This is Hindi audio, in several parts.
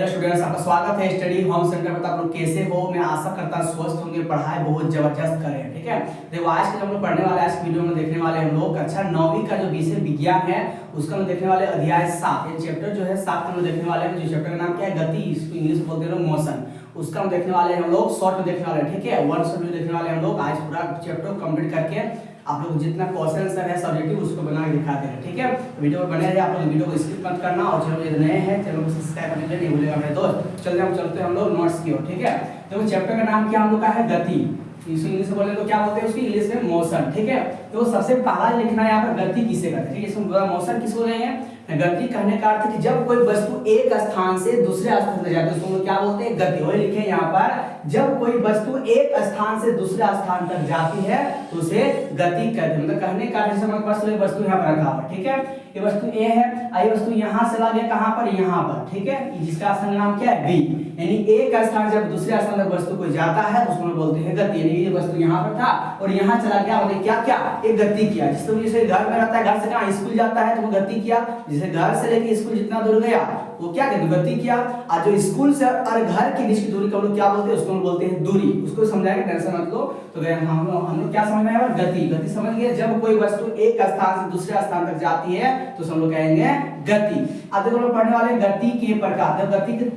हेलो स्टूडेंट्स, आपका स्वागत है स्टडी होम सेंटर पर। आप लोग कैसे हो? मैं आशा करता हूं स्वस्थ होंगे, पढ़ाई बहुत जबरदस्त करें। ठीक है, देखो आज के जो हम लोग पढ़ने वाले आज की वीडियो में देखने वाले हम लोग कक्षा 9वीं का जो विषय विज्ञान है उसका हम देखने वाले अध्याय 7। ये चैप्टर जो है 7 हम लोग देखने वाले हैं। जो चैप्टर का नाम क्या है? गति, इसको इंग्लिश में बोलते हैं मोशन। उसका हम देखने वाले हैं हम लोग शॉर्ट में देखने वाले हैं। ठीक है, वन शॉट में देखने वाले हम लोग। आज पूरा चैप्टर कंप्लीट करके आप लोग जितना क्वेश्चन आंसर है सब्जेक्टिव उसको बना के दिखा दे रहे हैं। ठीक है, वीडियो में बने रहिए। आप लोग वीडियो को स्किप मत करना और चैनल यदि नए हैं चैनल को सब्सक्राइब करने के लिए नहीं भूलिएगा मेरे दोस्त। चलते हैं हम लोग नोट्स की ओर। ठीक है, देखो चैप्टर का नाम क्या हम लोग का है? गति। इसे इंग्लिश में बोले तो क्या बोलते हैं उसकी? इंग्लिश में मोशन। ठीक है, तो सबसे पहला लिखना है यहाँ पर गति किसे कहते हैं। ठीक है, इसमें मोशन किसको कहेंगे? गति कहने का अर्थ है कि जब कोई वस्तु एक स्थान से दूसरे स्थान पर जाती है उसको क्या बोलते हैं? गति। वही लिखे यहाँ पर, जब कोई वस्तु एक स्थान से दूसरे स्थान तक जाती है तो उसे गति कहते हैं। मतलब कहने का अर्थ हमारे पास एक वस्तु यहाँ पर रखा हुआ है। ठीक है, ये वस्तु ए है, ये वस्तु यहाँ से लगे कहाँ पर? यहाँ पर। ठीक है, जिसका स्थान नाम क्या है? बी। यानी एक स्थान जब दूसरे स्थान तक वस्तु को जाता है तो उसको बोलते हैं गति। यानी ये वस्तु यहाँ पर था और यहाँ चला गया, मतलब क्या क्या? एक गति किया। जिस तरह जैसे घर में रहता है, घर से कहाँ स्कूल जाता है तो वो गति किया। जैसे घर से लेके स्कूल जितना दूर गया वो क्या कहते हैं? गति किया। और जो स्कूल से और घर के बीच की दूरी को हम लोग क्या बोलते हैं? उसको हम बोलते हैं दूरी। उसको समझाएंगे, टेंशन मत लो। तो हम लोग क्या समझना है? गति। गति समझ गए? जब कोई वस्तु एक स्थान से दूसरे स्थान तक जाती है तो हम लोग कहेंगे गति। अब देखो हम लोग पढ़ने वाले गति के प्रकार। तो गति के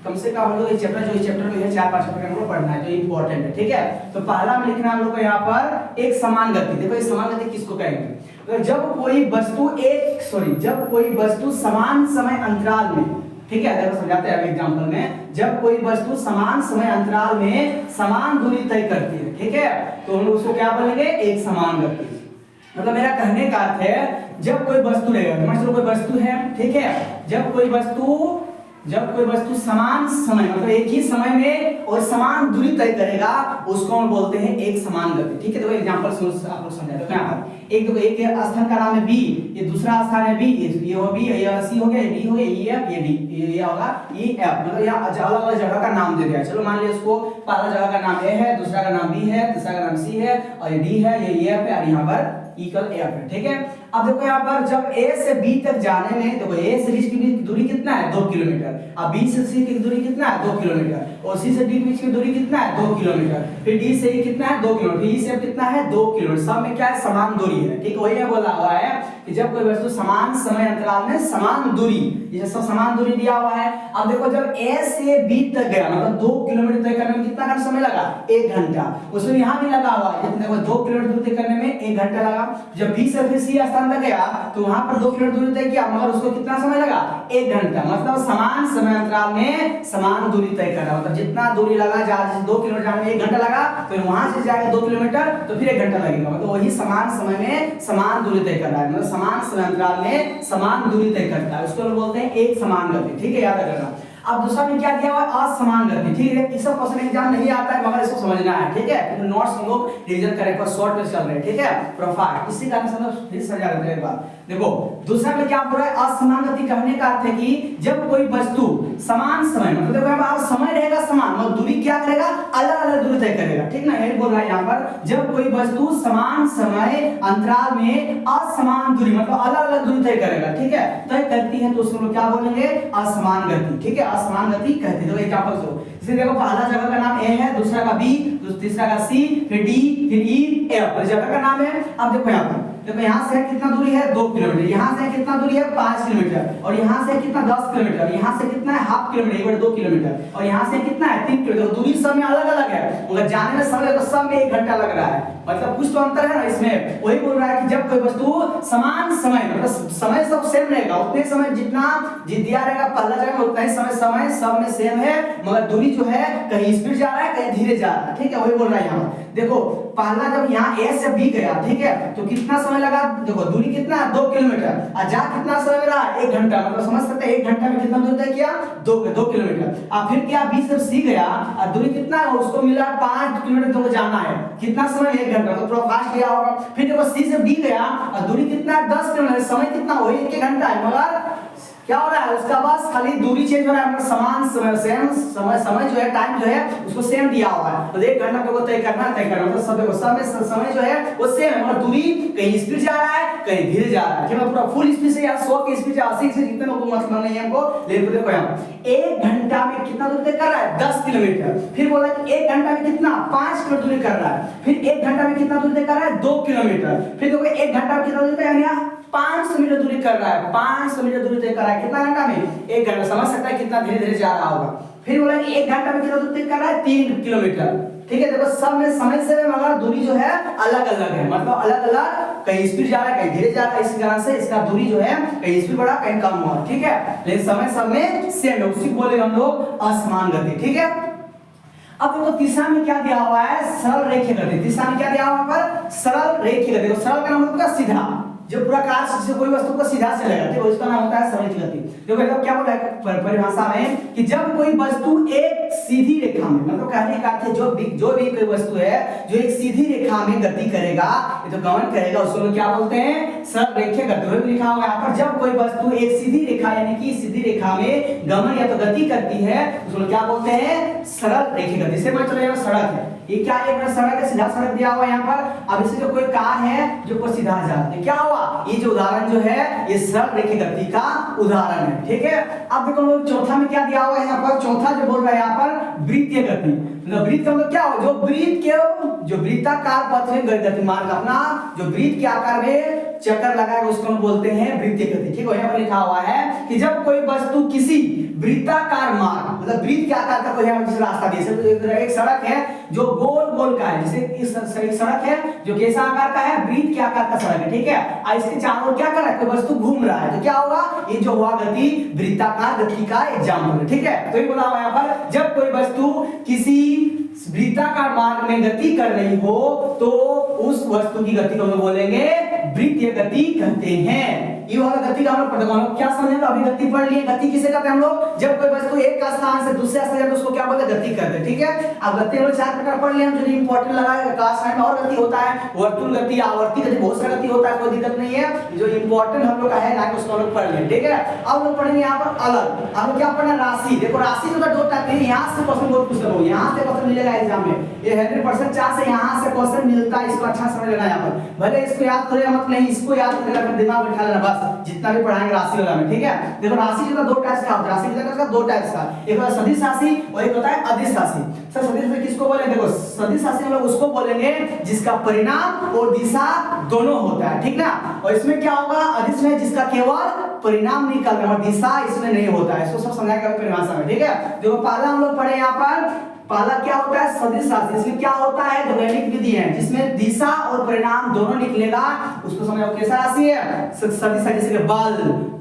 कम से कम हम लोग ये चैप्टर में है 4-5 चैप्टर हम लोग पढ़ना है जो इंपॉर्टेंट है। ठीक है, तो पहला में लिखना हम लोग को यहाँ पर एक समान गति। देखो ये समान गति किसको कहेंगे? तो जब कोई वस्तु समान समय अंतराल में, ठीक है, देखो समझाते हैं एग्जांपल में, जब कोई वस्तु समान समय अंतराल में समान दूरी तय करती है, ठीक है, तो हम उसको क्या बोलेंगे? एक समान गति। मतलब मेरा कहने का अर्थ है जब कोई वस्तु रहेगा, मान लो कोई वस्तु है, ठीक है, जब कोई वस्तु समान समय मतलब एक ही समय में और समान दूरी तय करेगा उसको हम बोलते हैं एक समान गति। ठीक है, तो एग्जांपल से आप लोग समझा दो। यहाँ पर एक स्थान का नाम है बी, ये दूसरा स्थान है बी, ये हो बी, ये सी हो गया, ये डी हो गया, ये एफ, ये डी, ये होगा ई एफ। मतलब यहाँ अलग अलग जगह का नाम दे दिया। चलो मान लिया इसको पहला जगह का नाम ए है, दूसरा का नाम बी है, तीसरा का नाम सी है और ये डी है, ये एफ है और यहाँ पर इक्वल एफ है। ठीक है, अब देखो यहाँ पर जब ए से बी तक जाने में, देखो ए से डी की दूरी कितना है? 2 किलोमीटर। अब बी से सी की दूरी कितना है? 2 किलोमीटर। और सी से डी के बीच की दूरी कितना है? 2 किलोमीटर। फिर डी से ई कितना है? 2 किलोमीटर। ई से एफ कितना है? 2 किलोमीटर। सब में क्या है? समान दूरी है। ठीक है, वही मैं बोला हुआ है कि जब कोई वस्तु समान समय अंतराल में समान दूरी, ये सब समान दूरी दिया हुआ है। अब देखो जब ए से बी तक गया मतलब 2 किलोमीटर तय करने में कितना समय लगा? 1 घंटा। उसमें यहाँ भी लगा हुआ है, देखो 2 किलोमीटर दूरी तय करने में 1 घंटा लगा। जब बी से फिर सी स्थान तक गया तो वहां पर 2 किलोमीटर दूरी तय किया मगर उसको कितना समय लगा? 1 घंटा। मतलब समान समय अंतराल में समान दूरी तय कर रहा, मतलब जितना दूरी लगा, जैसे 2 किलोमीटर जाने में 1 घंटा लगा, फिर वहां से जाएगा 2 किलोमीटर तो फिर 1 घंटा लगेगा। मतलब वही समान समय में समान दूरी तय कर रहा है, मतलब समान समय अंतराल में समान दूरी तय करता है, उसको बोलते हैं एक समान गति। ठीक है, याद रखना। अब दूसरा में क्या दिया हुआ है? असमान गति। ठीक है, इस सब क्वेश्चन एग्जाम नहीं आता है मगर इसको समझना है। ठीक है, तो नोट्स हम लोग रिवीजन करें पर शॉर्ट में चल रहे हैं। ठीक है, प्रोफाइल इसी का मतलब फिर समझा देते हैं एक बार। देखो दूसरा में क्या बोल रहा है? असमान गति कहने का अर्थ है कि जब कोई वस्तु समान समय मतलब देखो यहाँ पर समय रहेगा समान, मतलब दूरी क्या करेगा? अलग अलग दूरी तय करेगा। ठीक ना, यही बोल रहा है यहाँ पर, जब कोई वस्तु समान समय अंतराल में असमान दूरी मतलब अलग अलग दूरी तय करेगा, ठीक है, तय करती है तो उसको लोग क्या बोलेंगे? असमान गति। ठीक है, असमान गति कहते हैं। तो एग्जांपल दो, जैसे देखो पहला जगह का नाम ए है, दूसरा का बी, तीसरा का सी, फिर डी, फिर ई, एफ जगह का नाम है। अब देखो यहाँ पर, देखो यहाँ से कितना दूरी है? 2 किलोमीटर। यहाँ से कितना दूरी है? 5 किलोमीटर। और यहाँ से कितना? 10 किलोमीटर। यहाँ से कितना है? Half kilometre, 2 kilometre. और यहाँ से कितना है? 3 किलोमीटर। दूरी सब में अलग अलग है, मगर जाने में समय तो सब में 1 घंटा लग रहा है, मतलब कुछ तो अंतर है ना इसमें। वही बोल रहा है कि जब कोई वस्तु समान समय मतलब समय सब सेम रहेगा, उतने समय जितना दिया रहेगा पहला जगह में उतना ही समय सब में सेम है, मगर दूरी जो है कहीं स्पीड जा रहा है कहीं धीरे जा रहा है। ठीक है, वही बोल रहा है यहाँ। देखो पहला जब यहाँ ए से बी गया, ठीक है, तो कितना समय लगा? देखो दूरी कितना है? 2 किलोमीटर। और जा कितना समय में रहा? 1 घंटा। मतलब समझ सकते हैं 1 घंटा में कितना दूरी तय किया? 2 किलोमीटर। अब फिर क्या? बी से सी गया और दूरी कितना है? उसको मिला 5 किलोमीटर तो जाना है, कितना समय? 1 घंटा। तो थोड़ा फास्ट गया होगा। फिर देखो सी से डी गया और दूरी कितना है? 10 किलोमीटर। समय कितना? वही 1 घंटा है, मगर क्या हो रहा है, उसका बस खाली दूरी चेंज हो रहा है, मतलब समान समय सेम समय जो है टाइम जो है उसको सेम दिया हुआ है। तो 1 घंटा को तय करना मतलब समय जो है वो सेम है, मतलब दूरी कहीं स्पीड जा रहा है कहीं धीरे जा रहा है। ठीक है, पूरा फुल स्पीड से या 100 की स्पीड से 80 से जितने को मतलब नहीं है हमको, लेकिन देखो यहाँ 1 घंटा में कितना दूरी तय कर रहा है, 10 किलोमीटर। फिर बोला कि 1 घंटा में कितना, 5 किलोमीटर दूरी कर रहा है। फिर 1 घंटा में कितना दूरी तय कर रहा है, 2 किलोमीटर। फिर देखो 1 घंटा में कितना दूरी तय कर रहा है, 500 मीटर दूरी कर रहा है, 500 मीटर दूरी तय कर रहा है। कितना घंटा में, 1 घंटा। समझ सकता है कितना धीरे धीरे जा रहा होगा। फिर बोला कि 1 घंटा में कितना दूरी तय कर रहा है, 3 किलोमीटर। ठीक है, देखो सब में समय से मगर दूरी जो है अलग अलग है, मतलब अलग अलग, कहीं स्पीड जा रहा है कहीं धीरे जा रहा है, इस कारण से इसका दूरी जो है कहीं स्पीड बढ़ा कहीं कम हुआ। ठीक है, लेकिन समय सब में सेम है, उसी को बोलेंगे हम लोग असमान गति। ठीक है, अब देखो तीसरा में क्या दिया हुआ है, सरल रेखीय गति। तीसरा में क्या दिया हुआ पर सरल रेखीय गति। सरल का मतलब होता है सीधा, जो प्रकाश से कोई वस्तु को सीधा चलेगा, ठीक है, उसका नाम होता है सरल गति। देखो मतलब क्या बोला है परिभाषा में कि जब कोई वस्तु एक सीधी रेखा में, मतलब कहने का अर्थ है जो भी कोई वस्तु है जो एक सीधी रेखा में गति करेगा, ये तो गमन करेगा, उसको लोग क्या बोलते हैं, सरल रेखीय गति। वो लिखा हुआ है यहाँ पर, जब कोई वस्तु एक सीधी रेखा यानी कि सीधी रेखा में गमन या तो गति करती है, उसको क्या बोलते हैं, सरल रेखीय गति। से मान चलो सड़क है, ये क्या है, एक सड़क है, सीधा सड़क दिया हुआ है यहाँ पर। अब इससे जो कोई कार है जो को सीधा जाती है, क्या हुआ, ये जो उदाहरण जो है ये सरल रेखीय गति का उदाहरण है। ठीक है, अब देखो लोग चौथा में क्या दिया हुआ है यहाँ पर, चौथा जो बोल रहा है यहाँ पर वृत्तीय गति। मतलब वृत्त का मतलब क्या हो, जो वृत्त के जो वृत्ताकार पथ में गतिमान अपना जो वृत्त के आकार में चक्कर लगाएगा उसको हम बोलते हैं वृत्तीय गति। ठीक है, यहाँ पर लिखा हुआ है कि जब कोई वस्तु किसी वृत्ताकार मार्ग, मतलब वृत्त के आकार का कोई जिस रास्ता दे, एक सड़क है जो गोल का है, जैसे इस सड़क है जो कैसा आकार का है, वृत्त के आकार का सड़क है। ठीक है, और इसके चारों ओर क्या कर रहा है, कोई वस्तु घूम रहा है, तो क्या होगा, ये जो हुआ गति वृत्ताकार गति का एग्जाम्पल है। ठीक है, तो ये बोला हुआ यहाँ पर, जब कोई वस्तु किसी वृत्ताकार मार्ग में गति कर रही हो तो उस वस्तु की गति को हम बोलेंगे वृत्तीय गति कहते हैं। ये वाला गति का हम लोग क्या समझे, तो अभी गति पढ़ लिए। गति किसे कहते हैं हम लोग, जब कोई वस्तु एक स्थान से दूसरे स्थान जाए तो उसको क्या बोलते हैं, गति करते हैं। ठीक है, अब गति हम लोग 4 प्रकार पढ़ लिए, हम जो इंपॉर्टेंट लगा है क्लास में और गति होता है, वर्तुल गति, आवर्ती गति, बहुत सारा गति होता है, कोई दिक्कत नहीं है। जो इंपॉर्टेंट हम लोग का है ना उसको हम लोग पढ़ लिए। ठीक है, अब लोग पढ़ेंगे यहाँ पर अलग, हम लोग क्या पढ़ना, राशि। देखो राशि जो 2 टाइप है, यहाँ से क्वेश्चन बहुत पूछते हो, यहाँ से क्वेश्चन मिलेगा एग्जाम में, ये 100% चांस है यहाँ से क्वेश्चन मिलता है, इसको अच्छा समझ लेना। यहाँ पर भले इसको याद करेगा मत नहीं, इसको याद करेगा, दिमाग बैठा लेना बस, जितना भी पढ़ाएंगे राशि वाला में। ठीक है, देखो राशि जो 2 टाइप्स का होता है, राशि का 2 टाइप्स का, एक होता है सदिश राशि और एक होता है अदिश राशि। सर सदिश राशि किसको बोलेंगे, देखो सदिश राशि हम लोग उसको बोलेंगे जिसका परिणाम और दिशा दोनों होता है। ठीक ना, और इसमें क्या होगा, अदिश में जिसका केवल परिणाम निकल रहा है और दिशा इसमें नहीं होता है, इसको सब समझाएगा परिभाषा में। ठीक है, देखो पहला हम लोग पढ़े यहाँ पर, पहला क्या होता है, सदिश राशि। इसमें क्या होता है, वैज्ञानिक विधि है जिसमें दिशा और परिणाम दोनों निकलेगा, उसको समझो कैसा राशि है, सदिश राशि। जैसे बल,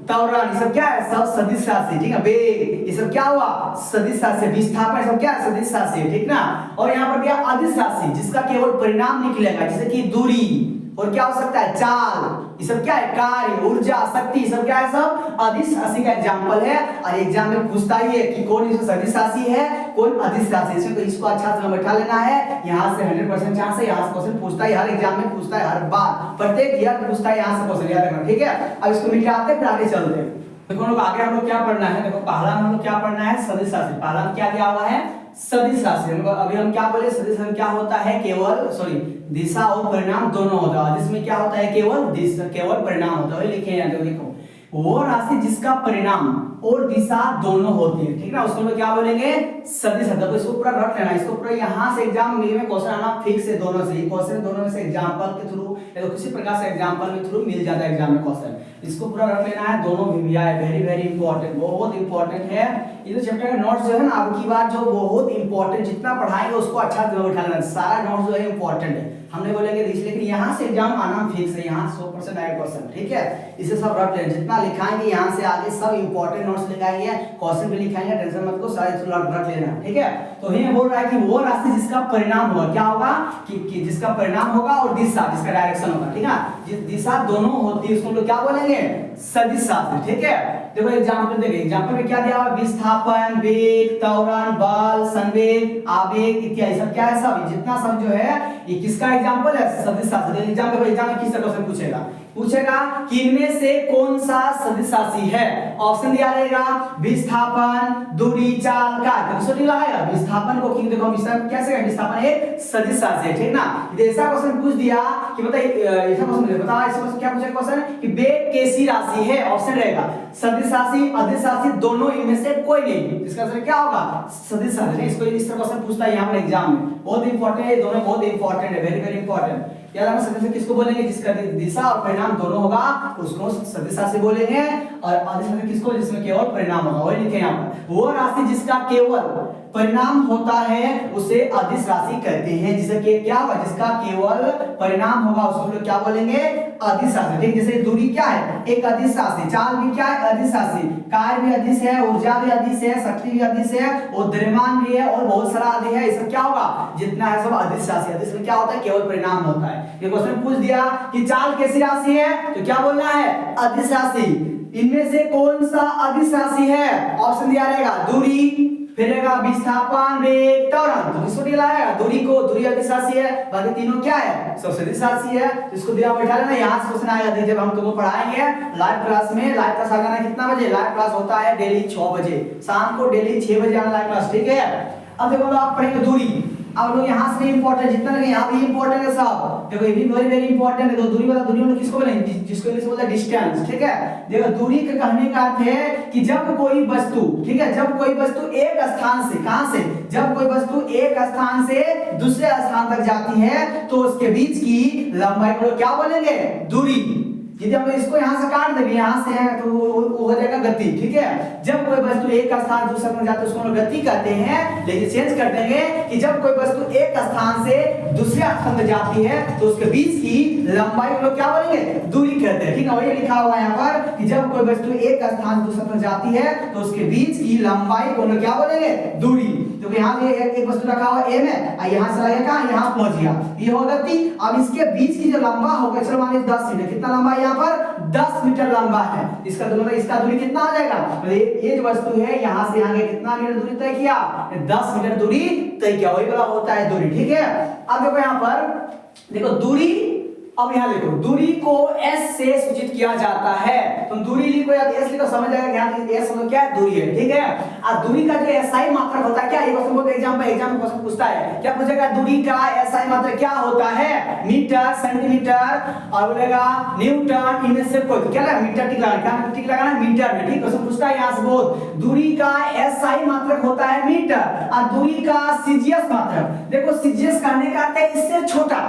त्वरण, ये सब क्या है, सब सदिश राशि। ठीक है, वेग, ये सब क्या हुआ, सदिश राशि। विस्थापन, सब क्या है, सदिश राशि। ठीक ना, और यहाँ पर क्या, अदिश राशि, जिसका केवल परिणाम निकलेगा, जैसे कि दूरी और क्या हो सकता है, चाल, ये सब क्या है, कार्य, ऊर्जा, शक्ति, सब क्या है, सब अदिश राशि का एग्जांपल है। और एग्जाम में पूछता ही है कि कौन इसमें सदिश राशि है कौन अदिश राशि, इसमें तो इसको अच्छा से बैठा लेना है। यहाँ से 100% चांस है, यहाँ से क्वेश्चन पूछता है, हर एग्जाम में पूछता है, हर बार प्रत्येक ईयर पूछता है, यहाँ से क्वेश्चन याद रखना। ठीक है, अब इसको मिटाते हैं फिर आगे चलते हैं। देखो हम लोग आगे हम लोग क्या पढ़ना है, देखो पहला हम लोग क्या पढ़ना है, सदिश राशि। पहला क्या दिया हुआ है, सदिश राशि। अभी हम क्या बोले, सदिश राशि क्या होता है, केवल दिशा और परिणाम दोनों होता है। इसमें क्या होता है, केवल परिणाम होता है। लिखे यहाँ देखो, वो राशि जिसका परिणाम और दिशा दोनों होती है। ठीक ना, उसको हम क्या बोलेंगे, सदिश राशि। तो इसको पूरा रख लेना, इसको पूरा यहाँ से एग्जाम में क्वेश्चन आना फिक्स है, दोनों से क्वेश्चन, दोनों में से एग्जांपल के थ्रू या तो किसी प्रकार से एग्जांपल के थ्रू मिल जाता है एग्जाम में क्वेश्चन। इसको पूरा रख लेना है, दोनों भी वेरी वेरी इंपॉर्टेंट, बहुत इंपॉर्टेंट है। ये जो चैप्टर का नोट्स जो है ना, अब की बार जो बहुत इंपॉर्टेंट, जितना पढ़ाएंगे उसको अच्छा दिमाग बैठा लेना, सारा नोट्स जो है इंपॉर्टेंट है। हमने बोलेंगे लेकिन यहाँ से एग्जाम आना फिक्स है, यहाँ 100% आएगा क्वेश्चन। ठीक है, इसे सब रख लेना, जितना लिखाएंगे यहाँ से आगे सब इंपॉर्टेंट नोट्स लिखाएंगे, क्वेश्चन भी लिखाएंगे, टेंशन मत को, सारे रख लेना। ठीक है, तो ये बोल रहा है कि वो राशि जिसका परिणाम होगा, क्या होगा कि जिसका परिणाम होगा और दिशा, जिसका डायरेक्शन होगा। ठीक है, जिस दिशा दोनों होती है उसको लोग क्या बोलेंगे, सदिश राशि। ठीक है, देखो एग्जांपल देखिए, एग्जांपल में क्या दिया हुआ, विस्थापन, वेग, त्वरण, बल, संवेग, आवेग इत्यादि सब क्या है, सब जितना सब जो है ये किसका एग्जांपल है, सदिश राशि। एग्जाम में किस तरह से पूछेगा पूछेगा कि इनमें से कौन सा सदिश राशि है। ऑप्शन दिया रहेगा विस्थापन, दूरी, चाल, काट। तो सोची लगाएगा विस्थापन को किंतु देखो विस्थापन कैसे है, विस्थापन एक सदिश राशि है, ठीक ना। यदि ऐसा क्वेश्चन पूछ दिया कि बताइए ऐसा क्वेश्चन बता, ऐसा क्वेश्चन क्या पूछेगा क्वेश्चन कि वेग कैसी राशि है, ऑप्शन रहेगा सदिश राशि, अदिश राशि, दोनों इनमें से कोई नहीं। इसका आंसर क्या होगा, सदिश राशि। इसको इस तरह क्वेश्चन पूछता है यहां पर एग्जाम में, बहुत इंपॉर्टेंट है, दोनों बहुत इंपॉर्टेंट है, वेरी वेरी इंपॉर्टेंट। याद रखना सदिश किसको बोलेंगे, जिसका दिशा और परिणाम दोनों होगा उसको सदिश राशि बोलेंगे। और अदिश राशि किसको, जिसमें केवल परिणाम होगा, वही लिखे यहां पर। वो राशि जिसका केवल परिणाम होता है उसे अदिश राशि कहते हैं। जिसे के क्या होगा, जिसका केवल परिणाम होगा उसको लोग क्या बोलेंगे, अदिश राशि। ठीक, जैसे दूरी क्या है, एक अदिश राशि, चाल भी क्या है, अदिश राशि, कार्य भी अदिश है, ऊर्जा भी अदिश है, शक्ति भी अदिश है, और द्रव्यमान भी है, और बहुत सारा अधिक है। ये सब क्या होगा, जितना है सब अदिश राशि। अदिश में क्या होता है, केवल परिणाम होता है। ये क्वेश्चन पूछ दिया कि चाल कैसी राशि है, तो क्या बोलना है, अदिश राशि। इनमें से कौन सा अदिश राशि है, ऑप्शन दिया रहेगा दूरी, फिर रहेगा विस्थापन, वेग, त्वरण। तो किसको दिया है, दूरी को, दूरी अदिश राशि है, बाकी तीनों क्या है, सब सदिश राशि है। इसको दिया बैठा लेना, यहाँ से क्वेश्चन आएगा जब हम तुमको पढ़ाएंगे लाइव क्लास में। लाइव क्लास आ जाना कितना बजे, लाइव क्लास होता है डेली 6 बजे, शाम को डेली 6 बजे आना लाइव क्लास, ठीक है। अब देखो आप पढ़ेंगे दूरी। अब लोग यहाँ से इंपॉर्टेंट, जितना लगे यहाँ भी इंपॉर्टेंट है सब। देखो ये भी वेरी वेरी इंपॉर्टेंट है। तो दूरी वाला, दूरी वाला किसको बोलेंगे, जिसको इंग्लिश में बोलते हैं डिस्टेंस, ठीक है। देखो दूरी के कहने का अर्थ है कि जब कोई वस्तु, ठीक है, जब कोई वस्तु एक स्थान से, कहां से, जब कोई वस्तु एक स्थान से दूसरे स्थान तक जाती है तो उसके बीच की लंबाई को क्या बोलेंगे, दूरी। यदि हम इसको यहाँ से काट देंगे, यहाँ से है तो वो हो जाएगा गति, ठीक है। जब कोई वस्तु एक स्थान दूसरे स्थान जाती है उसको हम लोग गति कहते हैं। लेकिन चेंज कर देंगे कि जब कोई वस्तु एक स्थान से दूसरे स्थान में जाती है तो उसके बीच की लंबाई हम लोग क्या बोलेंगे, दूरी कहते हैं, ठीक है। वही लिखा हुआ है यहाँ पर कि जब कोई वस्तु एक स्थान से दूसरे स्थान जाती है तो उसके बीच की लंबाई को हम लोग क्या बोलेंगे, दूरी। तो यहाँ से एक वस्तु रखा हुआ ए में, और यहाँ से लगा कहाँ, यहाँ पहुंच गया, ये हो गति। अब इसके बीच की जो लंबा होगा, चलो मान लीजिए 10 मीटर, कितना लंबा यहाँ पर 10 मीटर लंबा है। इसका तो मतलब इसका दूरी कितना आ जाएगा, तो ये जो वस्तु है यहाँ से यहाँ कितना मीटर दूरी तय किया, 10 मीटर दूरी तय किया, वही वाला होता है दूरी, ठीक है। अब देखो यहाँ पर देखो दूरी, अब यहाँ लिखो दूरी को s से सूचित किया जाता है। तो दूरी लिखो या s लिखो, समझ जाएगा यहाँ s मतलब क्या है, दूरी है, ठीक है। और दूरी का जो SI मात्रक होता है क्या, ये क्वेश्चन बहुत एग्जाम में क्वेश्चन पूछता है, क्या पूछेगा, दूरी का SI मात्रक क्या होता है, मीटर, सेंटीमीटर, और बोलेगा न्यूटन, इनमें से कोई क्या लगा, मीटर टिक लगाना, क्या टिक लगाना, मीटर में, ठीक। क्वेश्चन पूछता है यहाँ से बहुत। दूरी का SI मात्रक होता है मीटर, और दूरी का CGS मात्रक, देखो CGS कहने का अर्थ है इससे छोटा,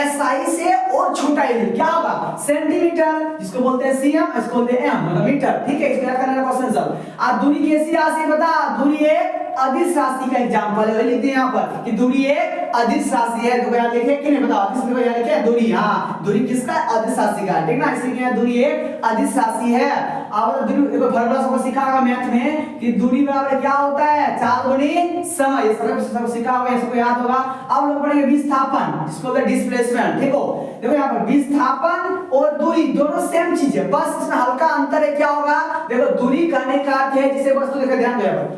SI से और छोटा यूनिट क्या होगा, सेंटीमीटर, जिसको बोलते हैं cm, इसको बोलते हैं m, मतलब मीटर, ठीक है। इसको याद करना है क्वेश्चन सब। और दूरी कैसी राशि बता, दूरी एक अदिश राशि का एग्जांपल है, लिखते हैं यहाँ पर कि दूरी एक अदिश राशि है। तो यहाँ लिखे कि नहीं बताओ, अदिश में यहाँ लिखे दूरी, हाँ दूरी किसका, अदिश राशि का, ठीक ना। इसलिए क्या दूरी एक अदिश राशि है। अब दूरी देखो फार्मूला सबको सीखा होगा मैथ में कि दूरी बराबर क्या होता है, चाल गुनी समय, ये सब सीखा होगा, इसको याद होगा। अब लोग पढ़ेंगे विस्थापन, जिसको बोलते हैं डिस्प्लेसमेंट, ठीक हो। देखो यहाँ पर विस्थापन और दूरी दोनों सेम चीज है, बस इसमें हल्का अंतर है, क्या होगा, देखो दूरी कहने का अर्थ है जिसे वस्तु, देखो ध्यान दो,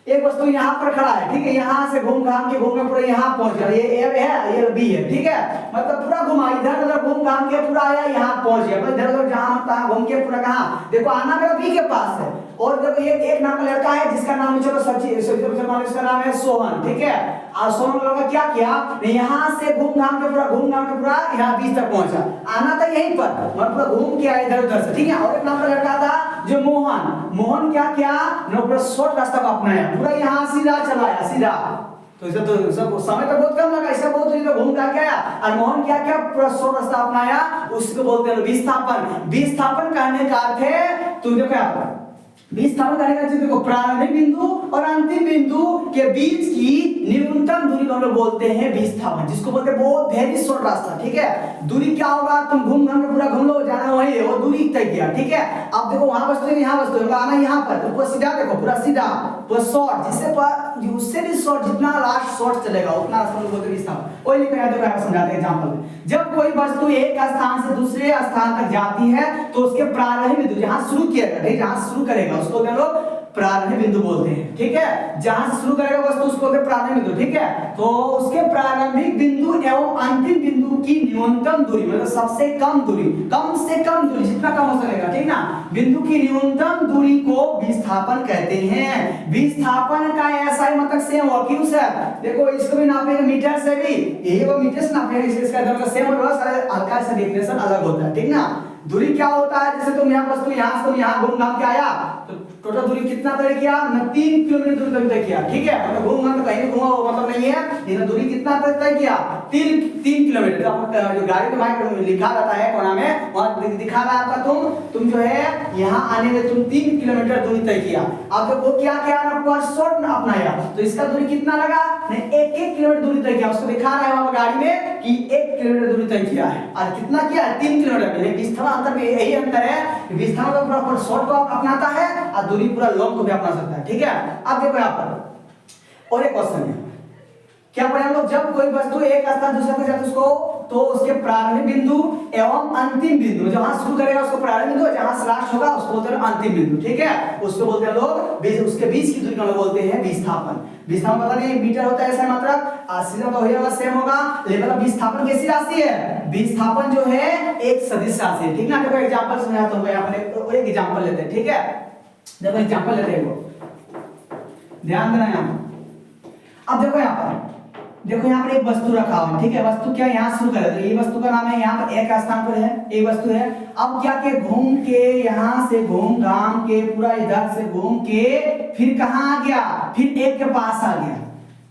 एक वस्तु यहाँ पर खड़ा है, ठीक है, यहाँ से घूम घाम के पूरा यहाँ पहुंच गया, ये ए है, ये बी है, ठीक है। मतलब पूरा घुमा, इधर उधर घूम घाम के पूरा आया, यहाँ पहुंच गया, इधर उधर जहाँ घूम के पूरा कहाँ, देखो आना मेरा बी के पास है। और देखो एक नाम का लड़का है जिसका नाम चलो सचिन, इसका नाम है सोहन, ठीक है। और सोहन लड़का क्या किया, यहाँ से घूम घाम के पूरा यहाँ बीच तक पहुंचा, आना था यहीं पर, मतलब पूरा घूम के आया इधर उधर से, ठीक है। और एक नाम का लड़का था जो मोहन क्या किया, पूरा शॉर्ट रास्ता को अपनाया, पूरा यहाँ सीधा चलाया, सीधा। तो इसे तो सब समय तो बहुत कम लगा, इससे बहुत ही घूम घाम के आया। और मोहन क्या पूरा शॉर्ट रास्ता अपनाया, उसको बोलते हैं विस्थापन। विस्थापन कहने का अर्थ है, तुम देखो यहाँ पर विस्थापन करने का देखो प्रारंभिक बिंदु और अंतिम बिंदु के बीच की न्यूनतम दूरी को हम लोग बोलते हैं विस्थापन, जिसको बोलते हैं बहुत वेरी शॉर्ट रास्ता, ठीक है। दूरी क्या होगा, तुम घूम घाम के पूरा घूम लो, जाना वही है, वो दूरी तय किया, ठीक है। अब देखो वहां वस्तु है, यहाँ वस्तु है, आना यहाँ पर, तो पूरा सीधा देखो, पूरा सीधा, पूरा शॉर्ट, जिससे उससे भी शॉर्ट, जितना लास्ट शॉर्ट चलेगा उतना रास्ता हम बोलते हैं विस्थापन। वही लिखा है, देखो समझाते हैं एग्जांपल में। जब कोई वस्तु एक स्थान से दूसरे स्थान तक जाती है तो उसके प्रारंभिक बिंदु, जहां शुरू किया गया, जहां शुरू करेगा उसको हम लोग प्रारंभिक बिंदु बोलते हैं, ठीक है। जहां से शुरू करेगा वस्तु उसको बोलते हैं प्रारंभिक बिंदु, ठीक है। तो उसके प्रारंभिक बिंदु एवं अंतिम बिंदु की न्यूनतम दूरी, मतलब सबसे कम दूरी, कम से कम दूरी जितना कम हो सकेगा, ठीक ना, बिंदु की न्यूनतम दूरी को विस्थापन कहते हैं। विस्थापन का ऐसा ही मतलब सेम हुआ, क्यों सर? देखो इसको भी नापेंगे मीटर से भी, यही वो मीटर से नापेंगे, इसका मतलब सेम होगा, हल्का सा डेफिनेशन अलग होता है, ठीक ना। दूरी क्या होता है, जैसे तुम यहाँ वस्तु यहाँ से तुम यहाँ घूम घाम के आया तो टोटल दूरी कितना तय किया ना, 3 किलोमीटर दूरी तय किया, ठीक है। मतलब घूम घाम तो कहीं भी घूमा वो मतलब नहीं है, लेकिन दूरी कितना तय किया, 3 किलोमीटर। जो गाड़ी के माइक लिखा रहता है कोना में वहां दिखा रहा था, तुम जो है यहाँ आने में तुम 3 किलोमीटर दूरी तय किया। अब वो क्या किया ना, शॉर्ट अपनाया, तो इसका दूरी कितना लगा, 1 किलोमीटर दूरी तय किया। उसको दिखा रहा है वहां गाड़ी में कि 1 किलोमीटर दूरी तय किया है, और कितना किया है, 3 किलोमीटर। विस्थापन अंतर में यही अंतर है, विस्थापन पूरा शॉर्ट को अपनाता है और दूरी पूरा लॉन्ग को भी अपना सकता है, ठीक है। अब देखो यहाँ पर और एक क्वेश्चन है, क्या पढ़े हम लोग, जब कोई वस्तु एक स्थान दूसरे पर जाती है उसको, तो उसके प्रारंभिक बिंदु एवं अंतिम बिंदु, जहां शुरू करेगा उसको प्रारंभिक बिंदु, जहां से लास्ट होगा उसको बोलते हैं अंतिम बिंदु, ठीक है। उसको बोलते हैं लोग, उसके बीच की दूरी को बोलते हैं विस्थापन। विस्थापन पता नहीं मीटर होता है ऐसा, मतलब सीधा तो होगा सेम होगा, लेकिन विस्थापन कैसी राशि है, विस्थापन जो है एक सदिश राशि है, ठीक ना। देखो एग्जांपल समझाता हूं, यहाँ पर एक एग्जांपल लेते हैं, ठीक है। देखो एग्जांपल लेते हैं, वो ध्यान देना यहाँ। अब देखो यहाँ पर, देखो यहाँ पर एक वस्तु रखा हुआ है, ठीक है। वस्तु क्या यहाँ शुरू करे, तो ये वस्तु का नाम है, यहाँ पर एक स्थान पर है एक वस्तु है। अब क्या के घूम के यहाँ से घूम घाम के पूरा इधर से घूम के फिर कहाँ आ गया, फिर एक के पास आ गया,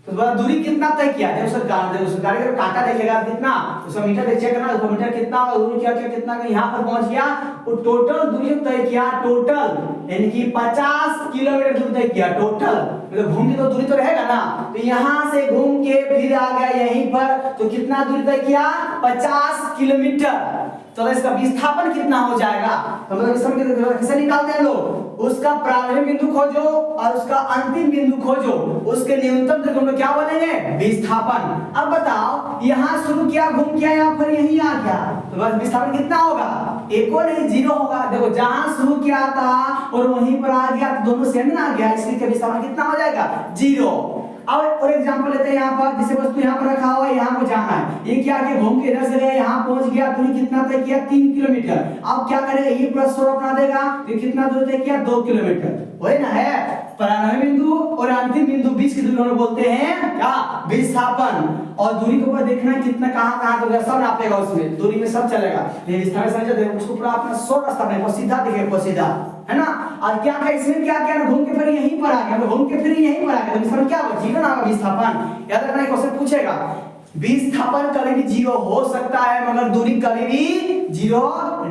तो दूरी कितना तय किया, उस गाड़ी का कांटा देखेगा कितना, उसका मीटर चेक करना, उसका मीटर कितना और दूरी क्या क्या कितना, यहाँ पर पहुंच गया, वो टोटल दूरी तय किया, टोटल यानी कि 50 किलोमीटर दूरी तय किया टोटल। मतलब घूम के तो दूरी तो रहेगा ना, तो यहाँ से घूम के फिर आ गया यहीं पर, तो कितना दूरी तय किया, 50 किलोमीटर। तो इसका विस्थापन कितना हो जाएगा, तो मतलब विस्थापन कैसे निकालते हैं लोग, उसका प्रारंभिक बिंदु खोजो और उसका अंतिम बिंदु खोजो, उसके न्यूनतम दूरी को क्या बोलेंगे, विस्थापन। अब बताओ यहाँ शुरू किया घूम किया यहाँ पर यहीं आ गया, तो बस विस्थापन कितना होगा, एको नहीं 0 होगा। देखो जहां शुरू किया था और वहीं पर आ गया तो दोनों सेम ना आ गया, इसलिए विस्थापन कितना हो जाएगा, 0। अब और एग्जांपल लेते हैं, यहाँ पर जैसे वस्तु यहाँ पर रखा हुआ है, यहाँ को जाना है, ये क्या कि घूम के इधर से गया यहाँ पहुंच गया, दूरी कितना तय किया, 3 किलोमीटर। अब क्या करेगा, ये पूरा शॉर्ट अपना देगा, ये कितना दूरी तय किया, 2 किलोमीटर, वही ना है। प्रारंभिक बिंदु और अंतिम बिंदु बीच की दूरी को बोलते हैं क्या, विस्थापन। और दूरी के ऊपर देखना कितना कहां तो सब नापेगा, उसमें दूरी में सब चलेगा, ये विस्थापन समझ उसको पूरा अपना शॉर्ट रास्ता नहीं, सीधा दिखेगा, सीधा है ना। और क्या क्या इसमें क्या क्या ना, घूम के फिर यहीं पर आ गया, तो घूम के फिर यहीं पर आ गया, तो विस्थापन क्या होगा, 0 ना होगा विस्थापन। याद रखना, क्वेश्चन पूछेगा, विस्थापन कभी भी 0 हो सकता है मगर दूरी कभी भी 0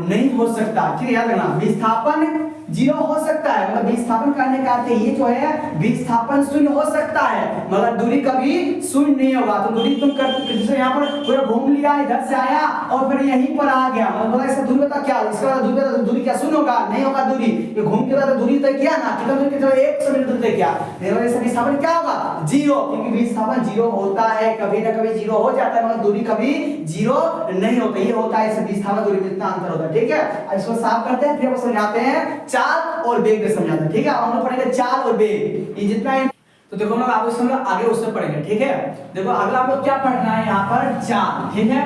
नहीं हो सकता, ठीक है। याद रखना, विस्थापन 0 हो सकता है, मतलब विस्थापन करने का अर्थ ये जो है विस्थापन 0 हो सकता है मगर दूरी कभी 0 नहीं होगा। तो दूरी तुम जैसे यहाँ पर पूरा घूम लिया, इधर से आया और फिर यहीं पर आ गया, मतलब इसका दूरी बता क्या, इसका दूरी क्या 0 होगा, नहीं होगा दूरी। ये घूम के बाद दूरी तय किया ना, कितना दूरी कितना, 100 मीटर दूरी तय किया, इसका विस्थापन क्या होगा, 0, क्योंकि विस्थापन 0 होता है, कभी ना कभी 0 हो जाता है मगर दूरी कभी 0 नहीं होता। ये होता है इस विस्थापन दूरी में इतना अंतर होता है, ठीक है। इसको साफ करते हैं, फिर हम समझाते हैं चाल और वेग में समझाते हैं, ठीक है। हम लोग पढ़ेंगे चाल और वेग, ये जितना है तो देखो हम लोग आगे उससे पढ़ेंगे, ठीक है। देखो अगला हम लोग क्या पढ़ना है यहाँ पर, चाल, ठीक है।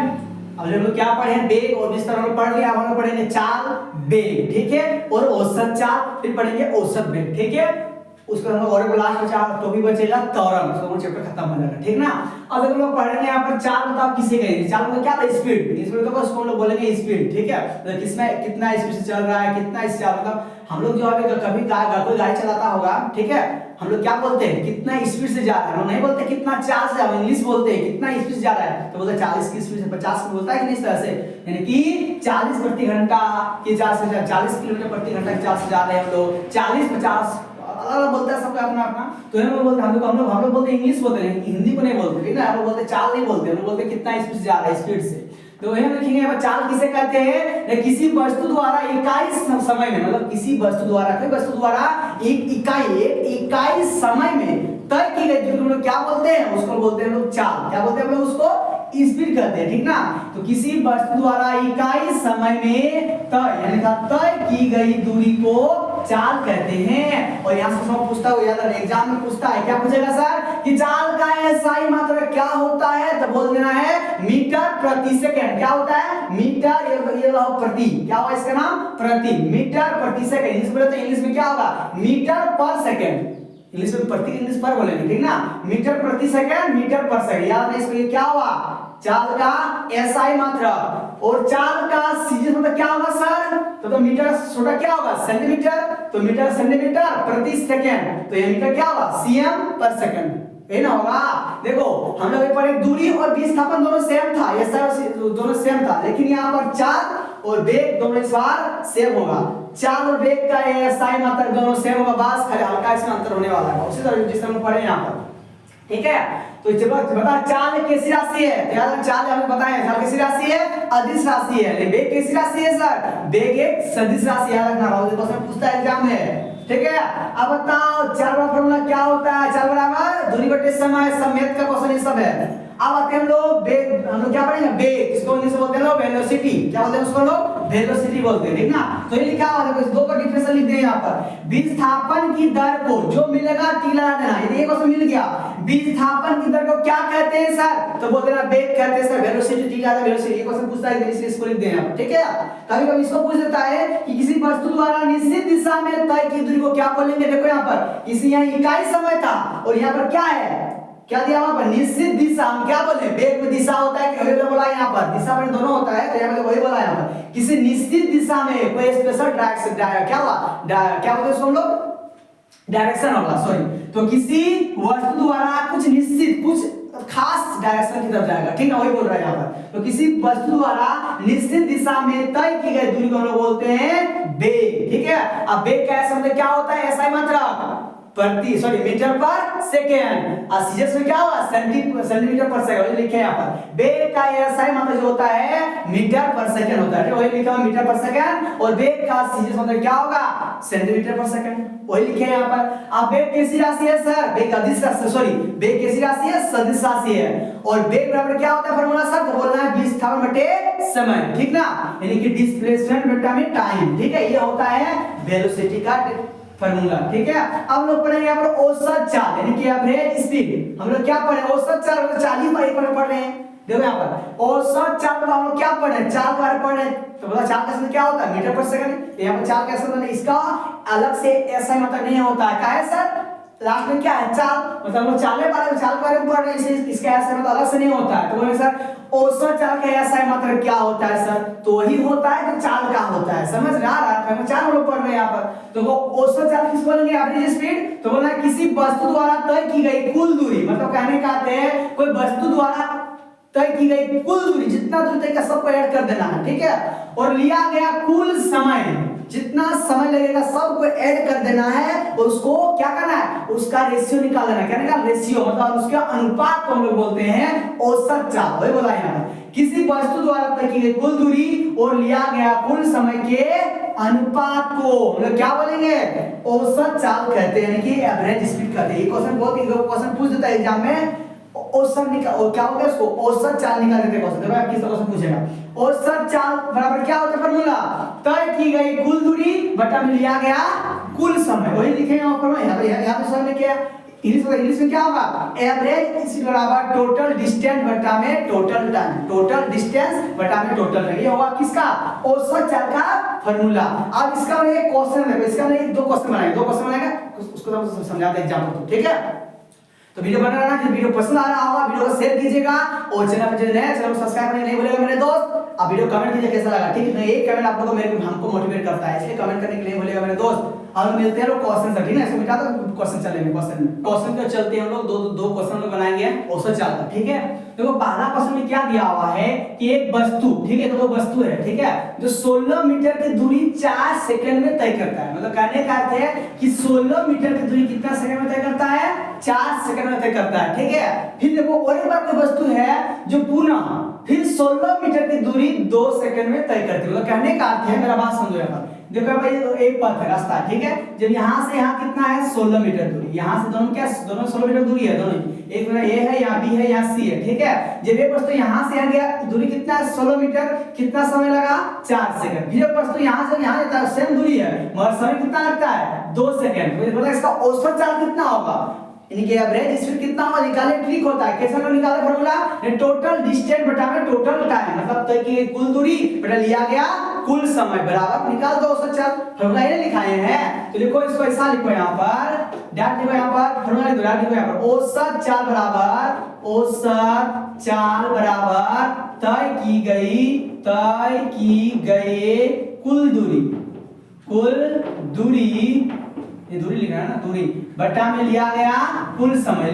अब हम लोग क्या पढ़े, वेग और विस्तार हम पढ़ लिया, हम लोग पढ़ेंगे चाल वेग, ठीक है, और औसत चाल, फिर पढ़ेंगे औसत वेग, ठीक है। उसको हम लोग और लास्ट बचा तो भी बचेगा त्वरण, उसको हम चैप्टर खत्म हो जाएगा, ठीक ना। अब देखो लोग पढ़ेंगे यहाँ पर चाल, मतलब किसे कहेंगे, चाल मतलब क्या था, स्पीड, स्पीड तो उसको हम लोग बोलेंगे स्पीड, ठीक है। तो किसमें कितना स्पीड से चल रहा है, कितना इससे मतलब हम लोग जो है कभी कोई गाड़ी चलाता होगा, ठीक है, हम लोग क्या बोलते हैं, कितना स्पीड से जा रहा है, हम नहीं बोलते कितना चाल से जा रहा है, इंग्लिश बोलते हैं कितना स्पीड से जा रहा है, तो बोलते हैं 40 की स्पीड से 50 की, बोलता है कि इस तरह से, यानी कि 40 प्रति घंटा की चाल से 40 किलोमीटर प्रति घंटा की चाल से जा रहे हैं हम लोग, 40-50 अलग बोलता है सबका अपना अपना। तो हम लोग बोलते हैं, हम लोग बोलते हैं इंग्लिश बोलते हैं, हिंदी को नहीं बोलते, ठीक है। हम लोग बोलते चाल नहीं बोलते, हम लोग बोलते कितना स्पीड से जा रहा है, स्पीड से। तो वही हम लिखेंगे यहाँ पर चाल किसे कहते हैं, किसी वस्तु द्वारा इकाई समय में, मतलब किसी वस्तु द्वारा, कोई वस्तु द्वारा एक इकाई समय में तय की गई दूरी को क्या बोलते हैं, उसको बोलते हैं लोग चाल। क्या बोलते हैं हम लोग उसको, स्पीड कहते हैं, ठीक ना। तो किसी वस्तु द्वारा इकाई समय में तय यानी तय की गई दूरी को चाल कहते हैं। और यहाँ से सब पूछता है, याद रखना एग्जाम में पूछता है, क्या पूछेगा सर कि चाल का एसआई मात्रक क्या होता है, तो बोल देना है मीटर प्रति सेकंड। क्या होता है मीटर, ये प्रति, क्या होगा इसका नाम प्रति, मीटर प्रति सेकंड। इंग्लिश बोले तो इंग्लिश में क्या होगा मीटर पर सेकंड, इंग्लिश में प्रति इंग्लिश पर बोलेंगे, ठीक ना, मीटर प्रति सेकंड, मीटर पर सेकंड। याद नहीं, इसमें क्या हुआ चाल का एसआई मात्रक। और चाल का सीजीएस मतलब क्या होगा सर, तो मीटर छोटा क्या होगा सेंटीमीटर, तो मीटर सेंटीमीटर प्रति सेकंड, तो ये मीटर क्या होगा सीएम पर सेकंड, ये ना होगा। देखो हम लोग पर एक दूरी और विस्थापन दोनों सेम था, एसआई दोनों सेम था, लेकिन यहाँ पर चाल और वेग दोनों इस बार सेम होगा। चाल और वेग का एसआई मात्रक दोनों सेम होगा, बस खाली हल्का इसमें अंतर होने वाला है, उसी तरह जिस हम पढ़े यहाँ पर, ठीक है। तो जब बता चाल कैसी राशि है, तो याद चाल हमें बताया चाल कैसी राशि है, अदिश राशि है। वेग कैसी राशि है सर, वेग एक सदिश राशि, याद रखना क्वेश्चन पूछता है एग्जाम में, ठीक है। अब बताओ चाल का फॉर्मूला क्या होता है, चाल बराबर दूरी बटे समय, समेत का क्वेश्चन ये सब है। अब आते हैं हम लोग वेग, हम लोग क्या पढ़ेंगे वेग, इसको इंग्लिश में बोलते हैं लोग वेलोसिटी, क्या बोलते हैं उसको लोग वेलोसिटी बोलते हैं, ठीक ना। तो ये लिखा हुआ है, दो का डिफरेंस लिख दें यहाँ पर, विस्थापन की दर को जो मिलेगा टी लगा देना, ये क्वेश्चन मिल गया। विस्थापन की दर को क्या कहते हैं सर, तो बोल देना वेग कहते हैं सर, वेलोसिटी टी लगा वेलोसिटी, ये क्वेश्चन पूछता है इसलिए इसको लिख दें यहाँ पर, ठीक है। कभी-कभी इसको पूछ देता है कि किसी वस्तु द्वारा निश्चित दिशा में तय की दूरी को क्या बोलेंगे, देखो यहाँ पर किसी यहाँ इकाई समय था और यहाँ पर क्या है, क्या दिया वहां पर निश्चित दिशा, हम क्या बोले वेग में दिशा होता है कि वही बोला यहाँ पर दिशा में दोनों होता है, तो यहाँ पे वही बोला यहाँ पर किसी निश्चित दिशा में कोई स्पेशल डायरेक्शन, क्या हुआ क्या बोलते हैं उसको हम लोग डायरेक्शन होगा, सॉरी, तो किसी वस्तु द्वारा कुछ निश्चित कुछ खास डायरेक्शन की तरफ जाएगा, ठीक है, वही बोल रहा है यहाँ पर। तो किसी वस्तु द्वारा निश्चित दिशा में तय की गई दूरी को हम लोग बोलते हैं वेग, ठीक है। अब वेग का शब्द क्या होता है, एसआई मात्रक प्रति मीटर पर सेकेंड, और सीजीएस में क्या होगा सेंटीमीटर पर सेकंड, लिखे यहाँ पर। वेग का एसआई मतलब जो होता है मीटर पर सेकंड होता है, वही लिखा हुआ मीटर पर सेकंड, और वेग का सीजीएस मतलब क्या होगा सेंटीमीटर पर सेकंड, वही लिखे यहाँ पर। अब वेग कैसी राशि है सर, वेग अदिश राशि, सॉरी वेग कैसी राशि है सदिश राशि है। और वेग बराबर क्या होता है फॉर्मूला सर, तो बोलना है विस्थापन बटे समय, ठीक ना, यानी कि डिस्प्लेसमेंट बटा में टाइम, ठीक है, ये होता है वेलोसिटी का फॉर्मूला, ठीक है। अब लोग पढ़ेंगे यहाँ पर औसत चाल, यानी कि एवरेज स्पीड। हम लोग क्या पढ़े औसत चाल, मतलब 40 पर एक पढ़ रहे हैं, देखो यहाँ पर औसत चाल में हम लोग क्या पढ़े चाल के बारे में पढ़े, तो बोला चाल का शब्द क्या होता है मीटर पर सेकंड, यहाँ पर चाल का शब्द नहीं, इसका अलग से ऐसा मतलब नहीं होता है, क्या है सर लास्ट में क्या है चाल, मतलब हम चाल के बारे में पढ़ रहे हैं, इसका ऐसा मतलब अलग से नहीं होता है। तो बोले सर औसत चाल का ऐसा मतलब क्या होता है सर, तो वही होता है जो चाल का होता है, समझ में आ रहा है, चाल हम लोग पढ़ रहे हैं यहाँ पर। तो वो औसत चाल किस बोलेंगे एवरेज स्पीड, तो बोला किसी वस्तु द्वारा तय की गई कुल दूरी, मतलब कहने का अर्थ है कोई वस्तु द्वारा तय की गई कुल दूरी, जितना दूरी तय का सबको ऐड कर देना है, ठीक है, और लिया गया कुल समय, जितना समय लगेगा सबको ऐड कर देना है, और उसको क्या करना है उसका रेशियो निकाल देना है, कहने का रेशियो मतलब उसका अनुपात को हम लोग बोलते हैं औसत चाल, वही बोला यहाँ किसी वस्तु द्वारा तय की गई कुल दूरी और लिया गया कुल समय के अनुपात को हम लोग क्या बोलेंगे औसत चाल कहते हैं, यानी कि एवरेज स्पीड कहते हैं। ये क्वेश्चन बहुत क्वेश्चन पूछ देता है एग्जाम में, औसत निकाल और क्या होगा उसको औसत चाल निकाल देते हैं क्वेश्चन, देखो आप किस तरह से पूछेगा। औसत चाल बराबर क्या होता है फॉर्मूला, तय की गई कुल दूरी बटा में लिया गया कुल समय, वही लिखेंगे यहाँ पे सब लिखे इंग्लिश में क्या होगा एवरेज इज बराबर टोटल डिस्टेंस बटा में टोटल टाइम, टोटल डिस्टेंस बटा में टोटल टाइम, ये होगा किसका औसत चाल का फॉर्मूला। अब इसका एक क्वेश्चन है, इसका हमने दो क्वेश्चन बनाएंगे, उसको हम समझाते हैं एग्जांपल, ठीक है। तो वीडियो बना रहा है, वीडियो पसंद आ रहा होगा वीडियो को शेयर कीजिएगा, और चैनल पर जो नए चैनल को सब्सक्राइब करने नहीं भूलिएगा मेरे दोस्त। आप वीडियो कमेंट कीजिए कैसा लगा, ठीक है, एक कमेंट आप लोगों को हमको मोटिवेट करता है, इसलिए कमेंट करने के लिए भूलिएगा मेरे दोस्त। हम मिलते हैं लोग क्वेश्चन से, ठीक है, इसको मिटा दो, क्वेश्चन चलेंगे, क्वेश्चन पे चलते हैं हम लोग, दो क्वेश्चन लोग बनाएंगे औसत चाल का, ठीक है। देखो पहला क्वेश्चन में क्या दिया हुआ है कि एक वस्तु, ठीक है, तो वो वस्तु है, ठीक है, जो 16 मीटर की दूरी 4 सेकंड में तय करता है, मतलब कहने का अर्थ है कि 16 मीटर की दूरी कितना सेकंड में तय करता है 4 सेकंड में तय करता है, ठीक है। फिर देखो और एक बार कोई वस्तु है जो पुनः फिर 16 मीटर की दूरी 2 सेकंड में तय करती है, मतलब कहने का अर्थ है, मेरा बात समझो यहाँ पर, देखो भाई एक पथ है, रास्ता है, ठीक है। जब यहाँ से यहाँ कितना है 16 मीटर दूरी, यहाँ से दोनों क्या दोनों 16 मीटर दूरी है दोनों, एक मिनट ए है, यहाँ बी है, यहाँ सी है, ठीक है। जब एक वस्तु यहाँ से यहाँ गया दूरी कितना है 16 मीटर, कितना समय लगा 4 सेकंड। फिर एक वस्तु यहाँ से यहाँ जाता है सेम दूरी है मगर समय कितना लगता है 2 सेकंड। तो मतलब इसका औसत चाल कितना होगा, यानी कि एवरेज स्पीड कितना होगा निकालने ट्रिक होता है। कैसे लोग निकाले फार्मूला, टोटल डिस्टेंस बटा में टोटल टाइम, मतलब तय की कुल दूरी बटा लिया गया कुल समय बराबर निकाल दो औसत चाल। फार्मूला ये लिखाए हैं तो लिखो इसको ऐसा लिखो, यहाँ पर डैट लिखो, यहाँ पर फार्मूला लिखो, डैट लिखो यहाँ पर औसत चाल बराबर तय की गई कुल दूरी, ये दूरी लिखा है ना, दूरी बटा में लिया गया कुल समय,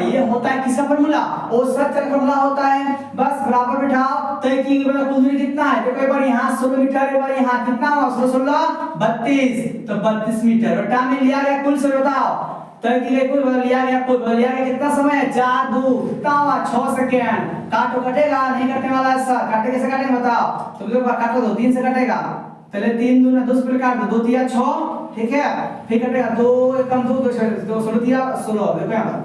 ये होता है किसका फार्मूला, औसत का फार्मूला होता है। बस बराबर बिठाओ, तय की गई कुल दूरी कितना है, देखो एक बार यहाँ 16 मीटर, एक बार यहाँ कितना हुआ 16 32, तो 32 मीटर बटा में लिया गया कुल समय, बताओ तय की गई कुल लिया गया कितना समय है 4 2 कितना हुआ 6 सेकंड। काटो, कटेगा नहीं कटने वाला है सर, काटे कैसे काटेंगे बताओ, तो देखो काटो तो 3 से कटेगा, पहले 3 दूना 10 पर काट दो, 2 तिया 6, ठीक है। फिर कटेगा 2 एकम 2 2 16 तिया 16, देखो यहाँ पर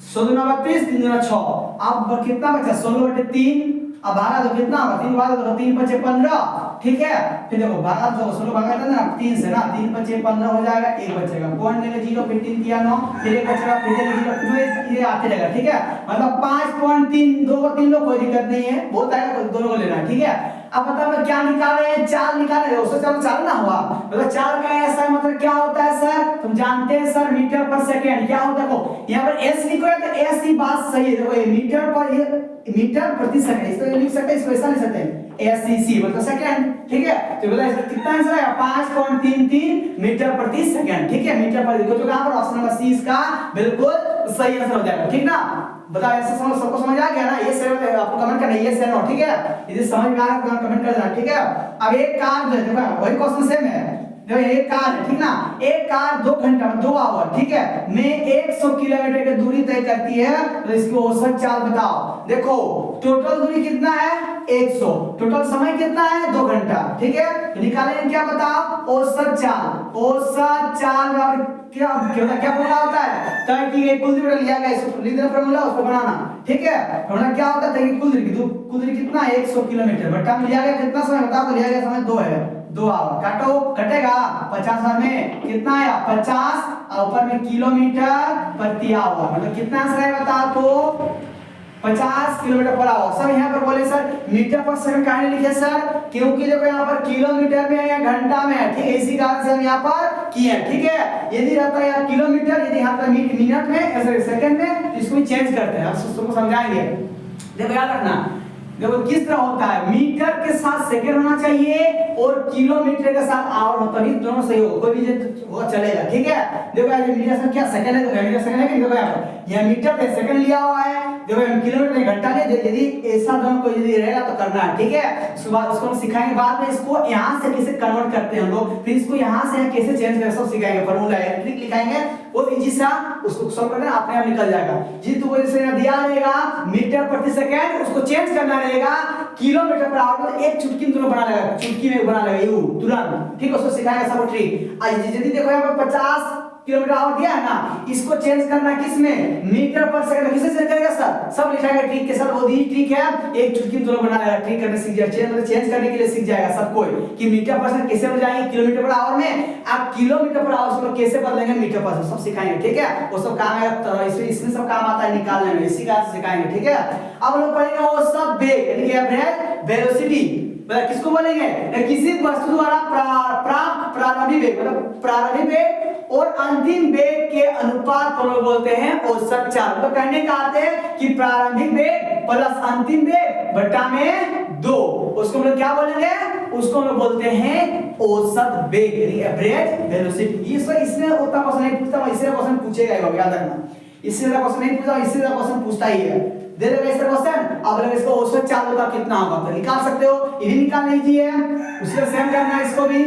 16 दूना 32, 3 दूना 6, अब कितना बचा 16 बटे 3, अब भागा तो कितना होगा 3 भागा तो 3 5 15, ठीक है। फिर देखो भागा तो 16 भागा था ना 3 से ना, 3 5 15 हो जाएगा, 1 बचेगा, पॉइंट देंगे 0, फिर 3 तिया 9, फिर 1 बचेगा, फिर 0 ये आते रहेगा, ठीक है। मतलब 5.3 2 को 3 लो कोई दिक्कत नहीं है, बहुत आएगा दोनों को लेना, ठीक है। अब बताओ मैं क्या निकाले हैं, चाल निकाले, औसत चाल चाल ना हुआ, मतलब चाल का ऐसा मतलब क्या होता है सर, तुम जानते हैं सर मीटर पर सेकंड क्या होता है, देखो यहाँ पर एस लिखो तो एस ही बात सही है, देखो ये मीटर पर, ये मीटर प्रति सेकंड, इसको लिख सकते हैं, इसको ऐसा लिख सकते हैं एससीसी मतलब सेकंड, ठीक है। तो बोला इसका कितना आंसर आएगा 5.33 मीटर प्रति सेकंड, ठीक है। मीटर पर देखो तो कहां पर ऑप्शन नंबर सी इसका बिल्कुल सही आंसर हो जाएगा, ठीक ना। बताओ ऐसे सबको समझ आ गया ना, ये सही आपको कमेंट करना है, ये सही नो, ठीक है। यदि समझ में आ रहा है कमेंट कर देना, ठीक है। अब एक कार देखो वही क्वेश्चन सेम है, देखो एक कार है, ठीक ना, एक कार 2 घंटा 2 आवर, ठीक है, में 100 किलोमीटर की दूरी तय करती है, तो इसकी औसत चाल बताओ। देखो टोटल दूरी कितना है 100, टोटल समय कितना है 2 घंटा, ठीक है। तो निकालेंगे क्या बताओ औसत चाल क्या फॉर्मूला होता है, तय की गई कुल दूरी लिया गया, इसको लिख देना फॉर्मूला, उसको बनाना, ठीक है। फॉर्मूला क्या होता है तय की कुल दूरी कितना है 100 किलोमीटर बटा में लिया गया कितना समय बताओ, तो लिया गया समय 2 है, 2 आवर, काटो कटेगा 50 में कितना आया 50 और ऊपर में किलोमीटर प्रति आवर, मतलब कितना आंसर है बताओ तो 50 किलोमीटर पर आवर। सब यहाँ पर बोले सर मीटर पर सेकंड काहे लिखे सर, क्योंकि देखो यहाँ पर किलोमीटर में है या घंटा में है, ठीक है, इसी कारण से हम यहाँ पर किए हैं, ठीक है। यदि रहता है यहाँ किलोमीटर, यदि यहाँ पर मिनट में सॉरी सेकंड में, तो इसको चेंज करते हैं, अब सबको समझाएंगे। देखो याद रखना, देखो किस तरह होता है, मीटर के साथ सेकंड होना चाहिए और किलोमीटर के साथ आवर होता है, दोनों सही हो, कोई भी वो चलेगा, ठीक है। देखो ये मीटर से क्या सेकंड है, तो मीटर सेकंड है कि देखो यहाँ मीटर पे सेकंड लिया हुआ है, देखो किलोमीटर में घंटा नहीं, यदि ऐसा दोनों को यदि रहेगा तो करना है, ठीक है। उसके बाद उसको हम सिखाएंगे, बाद में इसको यहाँ से कैसे कन्वर्ट करते हैं हम लोग, फिर इसको यहाँ से कैसे चेंज करें सब सिखाएंगे, फार्मूला ट्रिक लिखाएंगे, वो इजी सा उसको सॉल्व करना अपने आप निकल जाएगा। जी तो जैसे दिया रहेगा मीटर प्रति सेकंड, उसको चेंज करना रहेगा किलोमीटर पर आवर, तो एक चुटकी में तुरंत बना लेगा, चुटकी में बना लेगा यू तुरंत, ठीक है। उसको सिखाएंगे सब ट्रिक। यदि देखो यहाँ पर 50 किलोमीटर आवर दिया है ना, इसको चेंज करना किस में मीटर पर सेकंड, किसे चेंज करेगा सर, सब लिखाएगा ट्रिक के साथ, वो दी ट्रिक है, एक चुटकी में तुरंत बना लेगा, ट्रिक करने सीख जाएगा, चेंज मतलब चेंज करने के लिए सीख जाएगा सब कोई कि मीटर पर सेकंड कैसे बदलाएंगे किलोमीटर पर आवर में, आप किलोमीटर पर आवर से कैसे बदलेंगे मीटर पर, सब सिखाएंगे, ठीक है। वो सब काम है, इसमें सब काम आता है निकालने में, इसी का सिखाएंगे, ठीक है। अब लोग पढ़ेंगे औसत वेग यानी कि एवरेज वेलोसिटी, मतलब किसको बोलेंगे, किसी वस्तु द्वारा प्राप्त प्रारंभिक वेग, मतलब प्रारंभिक वेग और अंतिम वेग के अनुपात को लोग बोलते हैं औसत चाल। तो कहने का अर्थ है कि प्रारंभिक वेग प्लस अंतिम वेग बटा में 2, उसको हम लोग क्या बोलेंगे, उसको हम लोग बोलते हैं औसत वेग यानी एवरेज वेलोसिटी। इसमें उतना क्वेश्चन नहीं पूछता, इससे क्वेश्चन पूछेगा, याद रखना, इससे ज्यादा क्वेश्चन नहीं पूछता, इससे ज्यादा क्वेश्चन पूछता ही है, दे देगा इसका क्वेश्चन। अब अगर इसको औसत चाल होगा कितना होगा तो निकाल सकते हो, ये भी निकाल लीजिए, उससे सेम करना है इसको भी,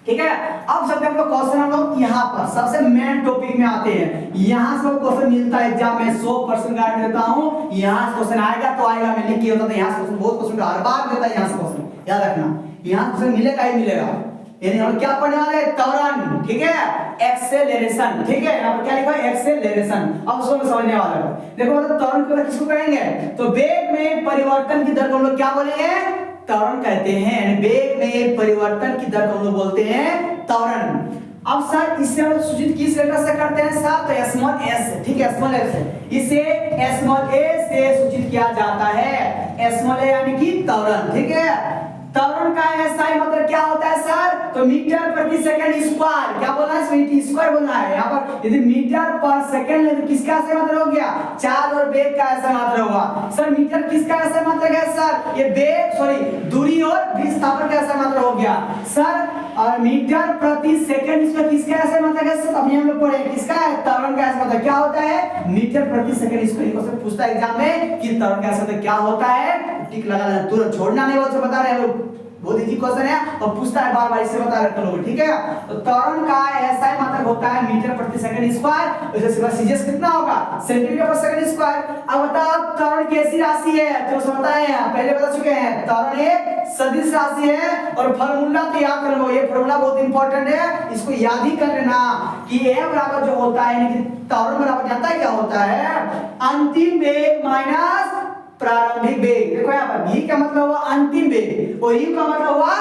ठीक है। अब सबसे हम लोग क्वेश्चन हम लोग यहाँ पर सबसे मेन टॉपिक में आते हैं, यहाँ से क्वेश्चन मिलता है एग्जाम में 100% गारंटी देता हूँ, यहाँ से क्वेश्चन आएगा तो आएगा, मैं लिख के होता था यहाँ से क्वेश्चन, बहुत क्वेश्चन हर बार देता है यहाँ से क्वेश्चन, याद रखना। यहाँ से मिलेगा ही मिलेगा। यानी हम क्या पढ़ने वाले हैं, त्वरण, ठीक है, एक्सेलरेशन, ठीक है, यहाँ पर क्या लिखा है, एक्सेलरेशन। अब उसको समझने वाला है। देखो मतलब त्वरण को किसको कहेंगे, तो वेग में परिवर्तन की दर को हम लोग क्या बोलेंगे, त्वरण कहते हैं। यानी वेग में परिवर्तन की दर को हम लोग बोलते हैं त्वरण। अब सर इससे हम सूचित किस लेटर से करते हैं सर, तो स्मॉल एस से, ठीक है, स्मॉल एस से। इसे स्मॉल ए से सूचित किया जाता है, स्मॉल ए यानी कि त्वरण, ठीक है। त्वरण का एसआई मतलब क्या होता है सर, तो मीटर प्रति सेकंड स्क्वायर। क्या बोलना है, स्क्वायर बोलना है। यहाँ पर यदि मीटर पर सेकंड है तो किसका ऐसा मात्रा हो गया, चार्ज और वेग का ऐसा मात्रा हुआ। सर मीटर किसका ऐसा मात्रा है सर, ये वेग सॉरी दूरी और विस्थापन का ऐसा मात्रा हो गया सर। और मीटर प्रति सेकंड इसमें किसका ऐसा मात्रा है सर, अभी हम लोग पढ़े किसका है, त्वरण का ऐसा मात्रा क्या होता है, मीटर प्रति सेकंड। इसको क्वेश्चन पूछता है एग्जाम में कि त्वरण का ऐसा मात्रा क्या होता है, टिक लगाना तुरंत छोड़ना नहीं, वो से बता रहे हैं लोग, बहुत इजी क्वेश्चन है और पूछता है बार बार, इससे बता रहे लोग, ठीक है। तो त्वरण का एसआई मात्रक होता है मीटर प्रति सेकंड स्क्वायर। वैसे सिवा सीजीएस कितना होगा, सेंटीमीटर पर सेकंड स्क्वायर। अब बताओ त्वरण कैसी राशि है, तो समझता है पहले बता चुके हैं, त्वरण एक सदिश राशि है। और फार्मूला तो याद कर लो, ये फार्मूला बहुत इंपॉर्टेंट है, इसको याद ही कर लेना कि ए बराबर जो होता है यानी कि त्वरण बराबर जानता है क्या होता है, अंतिम वेग माइनस प्रारंभिक वेग। देखो यहाँ पर v का मतलब हुआ अंतिम वेग और u का मतलब हुआ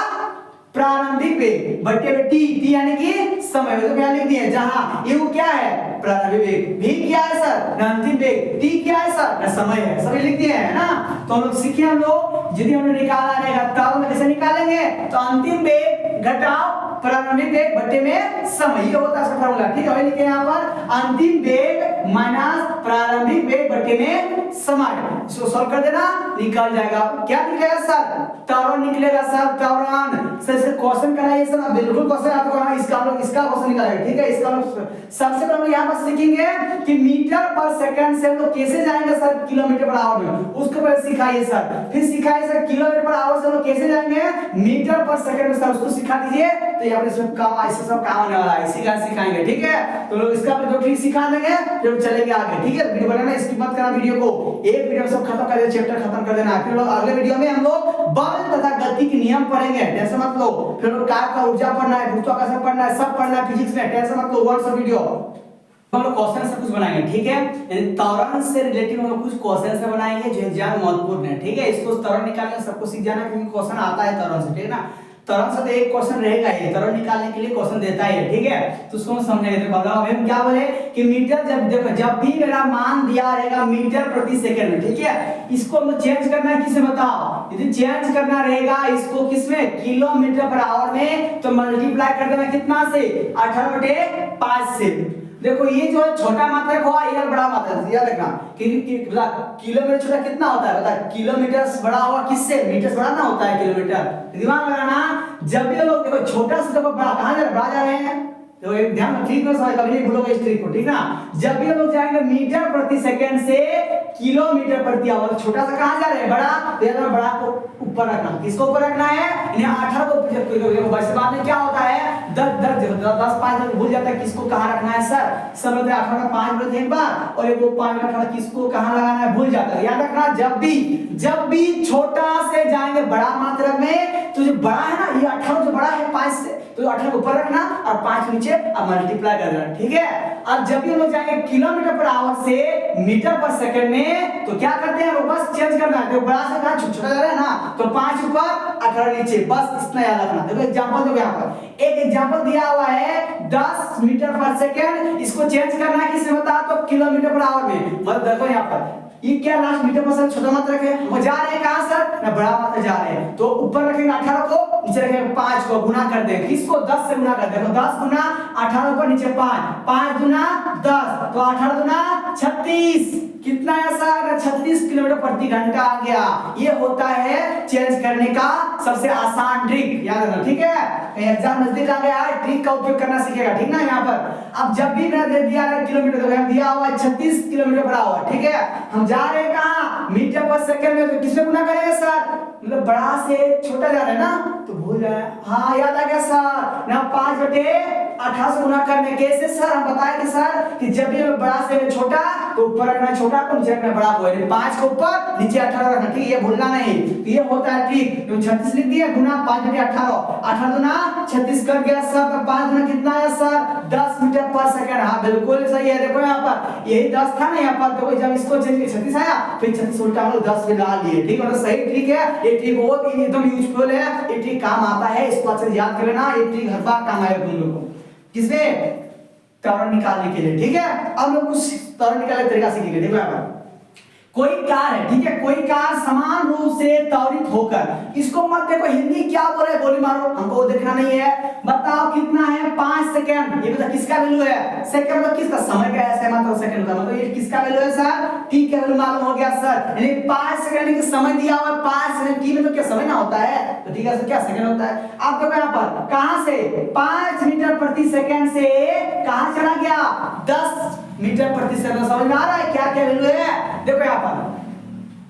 प्रारंभिक वेग बटे में t यानी कि समय। तो क्या लिख दिए, जहां u क्या है, प्रारंभिक वेग, v क्या है सर, अंतिम वेग, t क्या है सर, समय है। सभी लिख दिए है ना। तो हम लोग सीखे, हम लोग यदि हमने निकाला रहेगा त्वरण कैसे निकालेंगे, तो अंतिम वेग घटाओ प्रारंभिक वेग बटे में समय, ये होता है इसका फार्मूला, ठीक है। लिखे यहाँ पर अंतिम वेग माइनस प्रारंभिक वेग बटे में समय। इसको सॉल्व कर देना, निकल जाएगा। क्या निकलेगा सर, त्वरण निकलेगा सर, त्वरण। सर इसका क्वेश्चन कराइए सर, बिल्कुल क्वेश्चन आपको हाँ, इसका हम लोग इसका क्वेश्चन निकालेंगे, ठीक है। इसका हम लोग सबसे पहले हम लोग यहाँ पर सीखेंगे कि मीटर पर सेकंड से हम लोग कैसे जाएंगे सर किलोमीटर पर आवर में, उसको पहले सिखाइए सर। फिर सिखाइए सर किलोमीटर पर आवर से हम लोग कैसे जाएंगे मीटर पर सेकंड में, सर उसको सिखा दीजिए। तो यहाँ पर इसमें काम ऐसे सब काम होने वाला है, इसी का सिखाएंगे, ठीक है। तो लोग इसका जो ट्रिक सिखा देंगे फिर चलेंगे आगे, ठीक है। वीडियो बनाना स्किप मत करना, वीडियो को एक वीडियो सब खत्म कर देना, चैप्टर खत्म कर देना। फिर लोग अगले वीडियो में हम लोग बल तथा गति के नियम पढ़ेंगे, टेंशन मत लो। फिर लोग कार्य का ऊर्जा पढ़ना है, गुरुत्वाकर्षण पढ़ना है, सब पढ़ना है फिजिक्स में, टेंशन मत लो। व्हाट्सएप वीडियो हम लोग क्वेश्चन से कुछ बनाएंगे, ठीक है। यानी त्वरण से रिलेटेड हम लोग कुछ क्वेश्चन से बनाएंगे जो एग्जाम महत्वपूर्ण है, ठीक है। इसको त्वरण निकालने सबको सीख जाना क्योंकि क्वेश्चन आता है त्वरण से, ठीक है ना। त्वरण से तो एक क्वेश्चन रहेगा ही, त्वरण निकालने के लिए क्वेश्चन देता ही है, ठीक है। तो उसको हम समझेंगे। देखो अभी हम क्या बोले कि मीटर, जब देखो जब भी मेरा मान दिया रहेगा मीटर प्रति सेकंड में, ठीक है, इसको हम चेंज करना है किसमें बताओ, यदि चेंज करना रहेगा इसको किसमें, किलोमीटर पर आवर में, तो मल्टीप्लाई कर देना कितना से, 18/5 से। देखो ये जो है छोटा मात्रक हुआ, इधर बड़ा मात्रक, याद रखना कि किलोमीटर छोटा कितना होता है बता, किलोमीटर बड़ा हुआ किससे, मीटर बड़ा ना होता है किलोमीटर। दिमाग लगाना, जब भी लोग देखो छोटा से देखो बड़ा कहां जा रहा, बड़ा जा रहे हैं, तो एक ध्यान ठीक ना, समझ कभी नहीं भूलोगे इस ट्रिक को, ठीक ना। जब भी हम लोग जाएंगे मीटर प्रति सेकंड से किलोमीटर प्रति आवर, छोटा सा कहां जा रहे हैं, बड़ा, तो याद रखना बड़ा को ऊपर रखना। किसको ऊपर रखना है, इन्हें 18 को। वैसे बाद में क्या होता है 10 5 भूल जाता है किसको कहां रखना है सर, सब लोग 18 में 5 बोलते हैं एक बार, और एक 5 रखना किसको कहां लगाना है भूल जाता है। याद रखना जब भी छोटा से जाएंगे बड़ा मात्रक में, तो जो बड़ा है ना ये 18 जो बड़ा है 5 से, तो 18 को ऊपर रखना और 5 नीचे अब मल्टीप्लाई कर देना, ठीक है। अब जब भी हम लोग जाएंगे किलोमीटर पर आवर से मीटर पर सेकंड में, तो क्या करते हैं वो बस चेंज करना है, तो बड़ा से कहां छोटा जा रहा है ना, तो 5 ऊपर 18 नीचे, बस इतना याद रखना। देखो एग्जांपल दो, यहाँ पर एक एग्जांपल दिया हुआ है 10 मीटर पर सेकंड, इसको चेंज करना है किससे बता, तो किलोमीटर पर आवर में। मतलब देखो यहाँ पर ये क्या लास्ट मीटर पर सेकंड छोटा मात्रक है, वो जा रहे हैं कहां सर, ना बड़ा मात्रक जा रहे हैं, तो ऊपर रखेंगे 18 को, नीचे रखेंगे 5 को, गुना कर देंगे किसको 10 से गुना कर देंगे, तो 10 गुना 18 ऊपर नीचे 5 गुना 10, तो 18 गुना 36, कितना है सर 36 किलोमीटर प्रति घंटा आ गया। ये होता है चेंज करने का सबसे आसान ट्रिक, याद रखना, ठीक है। एग्जाम नजदीक आ गया है, ट्रिक का उपयोग करना सीखेगा, ठीक ना। यहाँ पर अब जब भी मैंने दे दिया है किलोमीटर, तो यहाँ दिया हुआ है 36 किलोमीटर पर आवर, ठीक है। हम जा रहे हैं कहाँ, मीटर पर सेकंड में, तो किससे गुना करेंगे सर, मतलब बड़ा से छोटा जा रहा है ना, तो भूल जाए, हाँ याद आ गया सर ना, 5/18 18 से गुना करने कैसे सर? हम बताए कि सर कि जब भी बड़ा से छोटा तो ऊपर रखना छोटा को, नीचे रखना बड़ा को, यानी 5 को ऊपर नीचे 18 रखना, ठीक है, ये भूलना नहीं। तो ये होता है ठीक, तो 36 लिख दिया गुना 5 बटे 18, 18 दुना 36 कर गया सर, तो 5 गुना कितना है सर? 10 मीटर पर सेकंड। हाँ बिल्कुल सही है, देखो यहाँ पर यही 10 था ना यहाँ पर, तो जब इसको चेंज किया 36 आया, फिर 36 उल्टा हम लोग 10 में डाल लिए, ठीक है, मतलब सही ट्रिक है ये, ट्रिक बहुत एकदम यूजफुल है, ये ट्रिक काम आता है, इसको अच्छे से याद कर लेना, ये ट्रिक हर बार काम आएगा तुम लोग को, किसमें? त्वरण निकालने के लिए, ठीक है। अब लोग कुछ त्वरण निकालने का तरीका सीखेंगे। देखो यहाँ पर कोई कार है, ठीक है, कोई कार समान रूप से त्वरित होकर, इसको मत देखो हिंदी क्या बोल रहे, गोली मारो, हमको वो देखना नहीं है, बताओ कितना है? 5 सेकंड। ये बता किसका वैल्यू है? सेकंड मतलब किसका? समय का है, मतलब सेकंड का मतलब ये किसका वैल्यू है सर? टी का वैल्यू मालूम हो गया सर, यानी 5 सेकंड की समय दिया हुआ है, 5 सेकंड, टी में तो क्या समय ना होता है, तो ठीक है सर क्या सेकंड होता है। आप देखो यहाँ पर कहां से 5 मीटर प्रति सेकंड से कहां चला गया? 10 मीटर प्रति सेकंड। समझ में आ रहा है क्या क्या वैल्यू है? देखो यहाँ पर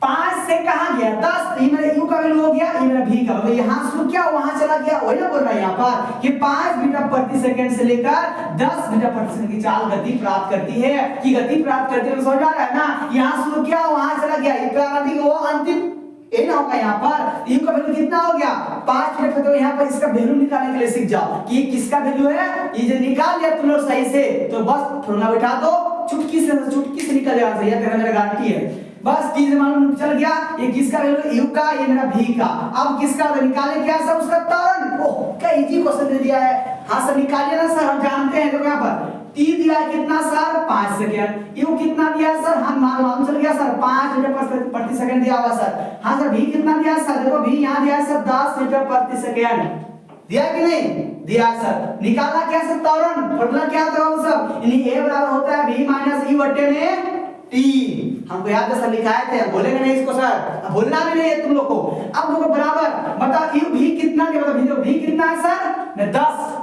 5 से कहां गया? 10, ये मेरा u का वैल्यू हो गया, ये मेरा v का, मतलब यहां से क्या वहां चला गया, वही ना बोल रहा है यहाँ पर कि 5 मीटर प्रति सेकंड से लेकर 10 मीटर प्रति सेकंड की चाल गति प्राप्त करती है, कि गति प्राप्त करती है, तो समझ आ रहा है ना, यहां से क्या वहां चला गया, ये प्रारंभिक वो अंतिम ये ना होगा। यहाँ पर u का वैल्यू कितना हो गया? 5 मिनट। तो यहाँ पर इसका वैल्यू निकालने के लिए सीख जाओ कि ये किसका वैल्यू है, ये जो निकाल लिया तुम लोग सही से, तो बस फॉर्मूला बैठा दो, चुटकी से निकल जाएगा सही है, मेरा गारंटी है, बस चीज मालूम चल गया, ये किसका वैल्यू u का, ये मेरा v का। अब किसका निकाले क्या सर? उसका त्वरण। ओह क्या इजी क्वेश्चन दे दिया है, हाँ सर निकालिए ना सर, हम जानते हैं। देखो यहाँ पर t दिया है कितना सर? 5 सेकंड। u कितना दिया है सर? हम मालूम चल गया सर, 5 मीटर प्रति सेकंड दिया हुआ सर। हाँ सर v कितना दिया है सर? देखो v यहाँ दिया है सर 10 मीटर प्रति सेकंड, दिया कि नहीं दिया है सर। निकाला क्या सर? त्वरण। फॉर्मूला क्या होता है सब, यानी a बराबर होता है v माइनस u बटे में t। हमको याद है सर लिखाए थे, बोलेंगे नहीं इसको सर, भूलना भी नहीं है तुम लोग को। अब देखो बराबर बताओ u v कितना दिया, मतलब v कितना है सर? 10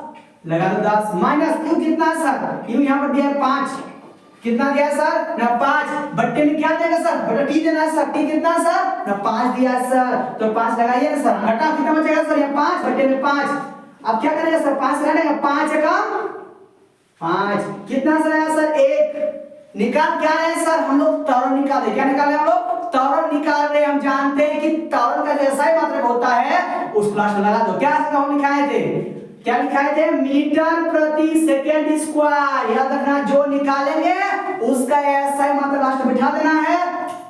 लगा दो 10 माइनस u कितना है सर? u यहाँ पर दिया है 5, कितना दिया है सर? ना 5 बट्टे में क्या देगा सर? बटा t देना है सर, t कितना है सर? ना 5 दिया है सर, तो 5 लगाइए ना सर, घटा कितना बचेगा सर? ये 5 बट्टे में 5। अब क्या करेगा सर? 5 लगाएगा, 5 एकम 5, कितना सर आया सर? 1। निकाल क्या है सर? हम लोग त्वरण निकाले, क्या निकाले हम लोग? त्वरण निकाल रहे। हम जानते हैं कि त्वरण का जैसा ही मात्रक होता है उस क्लास में लगा दो। क्या हम लिखाए थे? क्या लिखाए थे? मीटर प्रति सेकंड स्क्वायर। याद रखना, जो निकालेंगे उसका ऐसा ही मात्रक लास्ट में बिठा देना है,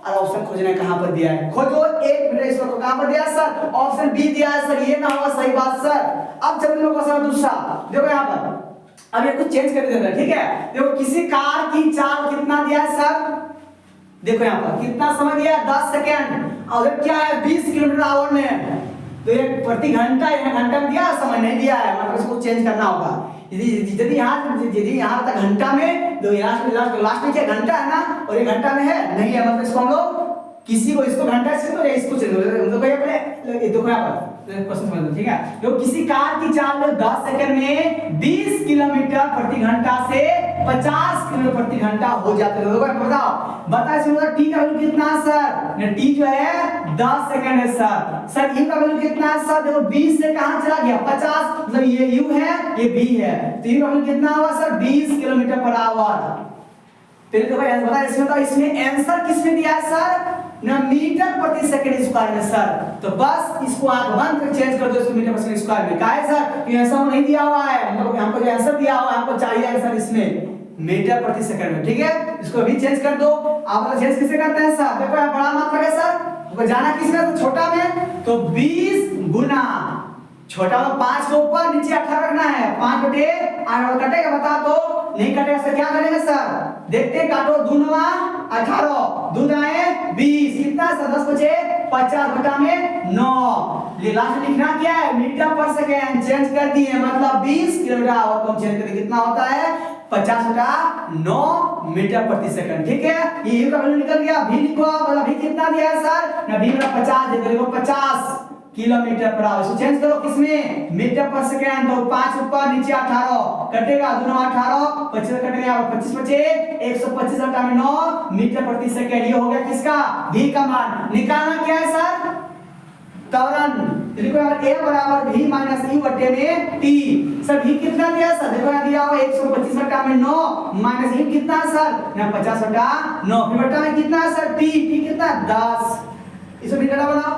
और ऑप्शन खोजना कहां पर दिया है, खोजो। 1 मिनट इसको कहां पर दिया है सर? ऑप्शन बी दिया है सर, ये ना होगा सही बात सर। अब चलो लोगों सर दूसरा देखो यहाँ पर, अब ये कुछ चेंज कर देना, ठीक है। देखो किसी कार की चाल कितना दिया है सर? देखो यहाँ पर कितना समय दिया है? 10 सेकंड, और क्या है 20 किलोमीटर आवर में, तो ये प्रति घंटा, यहाँ घंटा में दिया समय नहीं दिया है, मतलब इसको चेंज करना होगा। यदि यहाँ तक घंटा में, तो लास्ट में क्या घंटा है ना, और ये घंटा में है नहीं है, मतलब इसको हम लोग किसी को इसको घंटा से तो इसको चेंज देखो यहाँ पर क्वेश्चन समझ लो, ठीक है। जो किसी कार की चाल में 10 सेकंड में 20 किलोमीटर प्रति घंटा से 50 किलोमीटर प्रति घंटा हो जाते हैं, बताओ इसमें टी का वैल्यू कितना है सर? टी जो है 10 सेकंड है सर। यू का वैल्यू कितना है सर? देखो 20 से कहां चला गया? 50, मतलब ये यू है ये बी है, तो यू का वैल्यू कितना हुआ सर? 20 kilometre per hour. फिर देखो बता इसमें आंसर किसमें दिया है सर? ना मीटर प्रति सेकंड स्क्वायर में सर। तो बस इसको आंख बंद कर चेंज कर दो इसको मीटर प्रति स्क्वायर में। क्या है सर? ये आंसर नहीं दिया हुआ है, मतलब हमको जो आंसर दिया हुआ है हमको चाहिए आंसर इसमें मीटर प्रति सेकंड में, ठीक है। इसको अभी चेंज कर दो। आप चेंज किससे करते हैं सर? देखो यहाँ बड़ा मात्रक है सर, हमको जाना किसमें? तो छोटा में, तो 20 गुना छोटा में 5 के ऊपर नीचे 18 रखना है, 5 बटे 8 कटेगा बता तो नहीं कटेगा सर, क्या करेंगे सर? देखते काटो, 2 9 18, 2 दाएं 20, कितना सर? 10 बचे 50 बटा में 9। लास्ट लिखना क्या है? मीटर पर सेकंड चेंज कर दिए, मतलब 20 किलोमीटर आवर को चेंज कर, कितना होता है? 50 बटा 9 मीटर प्रति सेकंड, ठीक है। ये यू का वैल्यू निकल गया। भी लिखो, मतलब भी कितना दिया है सर? ना भी मेरा 50 है, तो लिखो 50 किलोमीटर पर आवर। इसको चेंज करो किसमें? मीटर पर सेकंड, तो 5 ऊपर नीचे 18 कटेगा, 2 9 18, 25 कटेगा, 25 बचे 125 बटा में 9 मीटर प्रति सेकंड। ये हो गया किसका? v का मान। निकालना क्या है सर? त्वरण। तो लिखो यहाँ a बराबर v माइनस u बटे में t। सर v कितना दिया सर, देखो यहाँ दिया हुआ 125 बटा में 9 माइनस u कितना है सर, यहाँ 50 बटा 9, फिर बटा में कितना है सर t कितना 10। इसको भी डाटा बनाओ,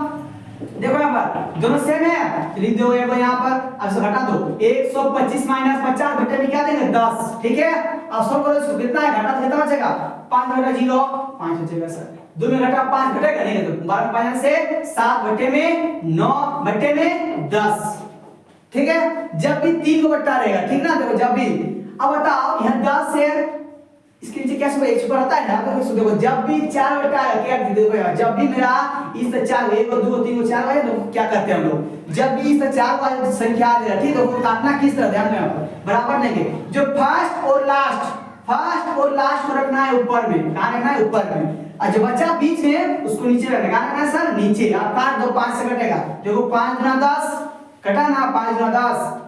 देखो यहाँ पर दोनों सेम है, लिख दो ये यहाँ पर, अब से घटा दो 125 माइनस 50 बटे में क्या देंगे 10, ठीक है। अब सॉल्व करो इसको, कितना है घटा तो कितना बचेगा 5 बटा 0 5 बचेगा सर, 2 में घटा 5 घटेगा नहीं, तो 12 5 से 7 बटे में 9 बटे में 10, ठीक है। जब भी 3 को बटा रहेगा, ठीक ना, देखो जब भी, अब बताओ यहाँ 10 से इसके नीचे क्या सुबह 1 सुपर आता है ना, तो देखो जब भी 4 बटा है क्या, देखो यार जब भी मेरा इस 4 1 2 3 4 है तो क्या करते हैं हम लोग, जब भी इस 4 वाली संख्या आ जाए, ठीक है, तो काटना किस तरह ध्यान में बराबर लेंगे, जो फर्स्ट और लास्ट को रखना है ऊपर में, कहां रखना है ऊपर में, और जो बचा बीच में उसको नीचे रखना है, कहां रखना है सर नीचे। आप काट दो 5 से कटेगा, देखो 5 गुना 10 कटा ना, 5 गुना 10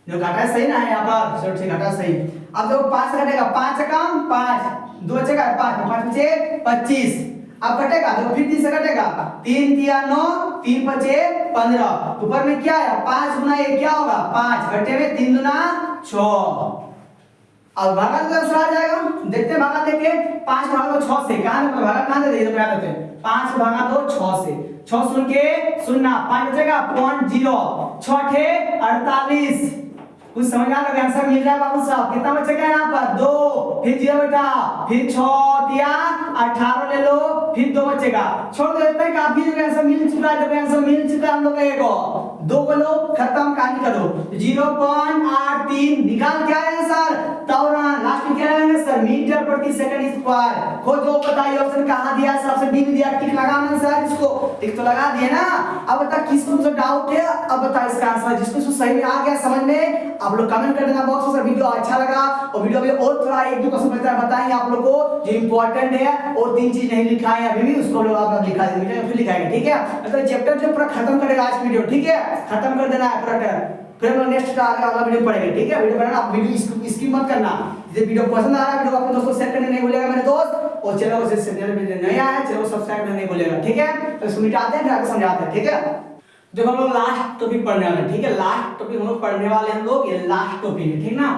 जो घटा सही ना है यहाँ पर, चलो ठीक घटा सही। अब देखो 5 से कटेगा, 5 कम 5 2 बचेगा 5 5 बचे 25, अब कटेगा देखो फिर 3 से कटेगा, 3 3 9 3 बचे 15, ऊपर में क्या है 5 गुना 1 क्या होगा 5 बटे में 3 गुना 6। अब भागा तो आ जाएगा, देखते हैं भागा देके 5 भागा दो 6 से, कहां है भागा कहां दे दे याद रखते 5 भागा दो 6 से, 6 सुन के सुनना 5 बचेगा 0 6 थे 48, कुछ समझ आ रहा है, आंसर मिल रहा है बाबू साहब, कितना बचेगा यहाँ पर 2 फिर 0 बेटा फिर 6 दिया 18 ले लो फिर 2 बचेगा, छोड़ दो इतना ही काफी, जो आंसर मिल चुका है, जो आंसर मिल चुका है हम लोग को 2 को लो खत्म, कहानी करो 0.83 निकाल क्या है सर तौरान, लास्ट में क्या है सर मीटर प्रति सेकंड स्क्वायर, खोजो बताइए ऑप्शन कहां दिया है, सबसे डी दिया, टिक लगाना सर, इसको टिक तो लगा दिए ना। अब बता किसको जो डाउट है, अब बता इसका आंसर, जिसको सही में आ गया समझ में आप लोग कमेंट कर देना बॉक्स में, वीडियो अच्छा लगा और वीडियो में और थोड़ा 1-2 क्वेश्चन बताएंगे आप लोग को जो इंपॉर्टेंट है, और 3 चीज नहीं लिखा है अभी भी उसको लोग आप लिखा देंगे, फिर लिखाएंगे, ठीक है। मतलब चैप्टर जो पूरा खत्म करेगा आज वीडियो, ठीक है, खत्म कर देना है पूरा, फिर हम नेक्स्ट अगला वीडियो पढ़ेंगे, ठीक है। वीडियो बनाना आप वीडियो स्किप मत करना, ये वीडियो पसंद आ रहा है वीडियो अपने दोस्तों शेयर करने नहीं भूलेगा मेरे दोस्त, और चैनल को चैनल पे नया है चैनल को सब्सक्राइब करने नहीं भूलेगा, ठीक है। तो इसको मिटाते हैं फिर आगे समझाते हैं, ठीक है। जब हम लोग लास्ट टॉपिक पढ़ने वाले हैं, ठीक है, लास्ट टॉपिक हम लोग पढ़ने वाले हम लोग, ये लास्ट टॉपिक है, ठीक ना,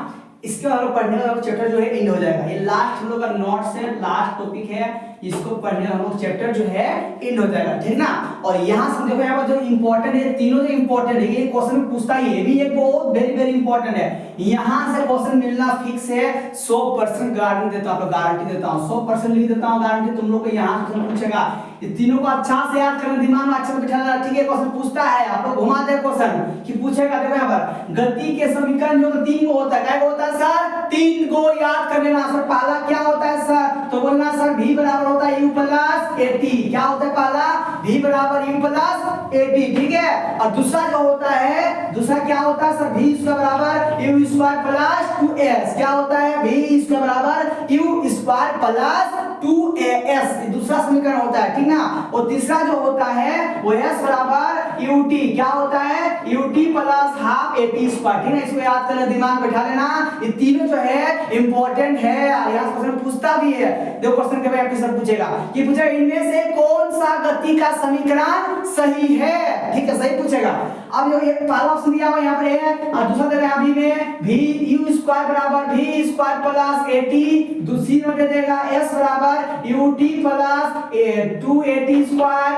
इसके बाद हम लोग पढ़ने का चैप्टर जो है एंड हो जाएगा, ये लास्ट हम लोग का नोट्स है, लास्ट टॉपिक है, इसको पढ़ने का हम लोग चैप्टर जो है एंड हो जाएगा, ठीक ना। और यहाँ से देखो यहाँ पर जो इंपॉर्टेंट है, तीनों जो इंपॉर्टेंट है, ये क्वेश्चन में पूछता है, ये भी एक बहुत वेरी वेरी इंपॉर्टेंट है, यहाँ से क्वेश्चन मिलना फिक्स है, 100% गारंटी देता हूँ, गारंटी देता हूँ, 100% लिख देता हूँ गारंटी, तुम लोग को यहाँ से पूछेगा, ये तीनों को अच्छा से याद करना, दिमाग में अच्छे से बिठाना, ठीक है। क्वेश्चन पूछता है, आप लोग घुमाते हैं क्वेश्चन कि पूछेगा, देखो यहाँ पर गति के समीकरण जो 3 को होता है, क्या होता है सर 3 को याद कर लेना सर, पहला क्या होता है सर, तो बोलना सर v बराबर होता है u प्लस at, क्या होता है पहला v बराबर u प्लस at, ठीक है। और दूसरा जो होता है, दूसरा क्या होता है सर v इसका बराबर u स्क्वायर प्लस 2s, क्या होता है v इसका बराबर u स्क्वायर प्लस 2as, ये दूसरा समीकरण होता है, ठीक ना। और तीसरा जो होता है वो s बराबर ut, क्या होता है ut plus half at square, ठीक है। इसको याद करना, दिमाग बैठा लेना, ये तीनों जो है इंपॉर्टेंट है, यहाँ क्वेश्चन पूछता भी है, देखो क्वेश्चन के बाद सब पूछेगा कि पूछा इनमें से कौन सा गति का समीकरण सही है, ठीक है, सही पूछेगा। अब जो ये पहला ऑप्शन दिया हुआ यहाँ पर है, और दूसरा दे रहा है अभी में v u स्क्वायर बराबर v स्क्वायर प्लस at, दूसरी में दे देगा s बराबर ut प्लस 2at स्क्वायर,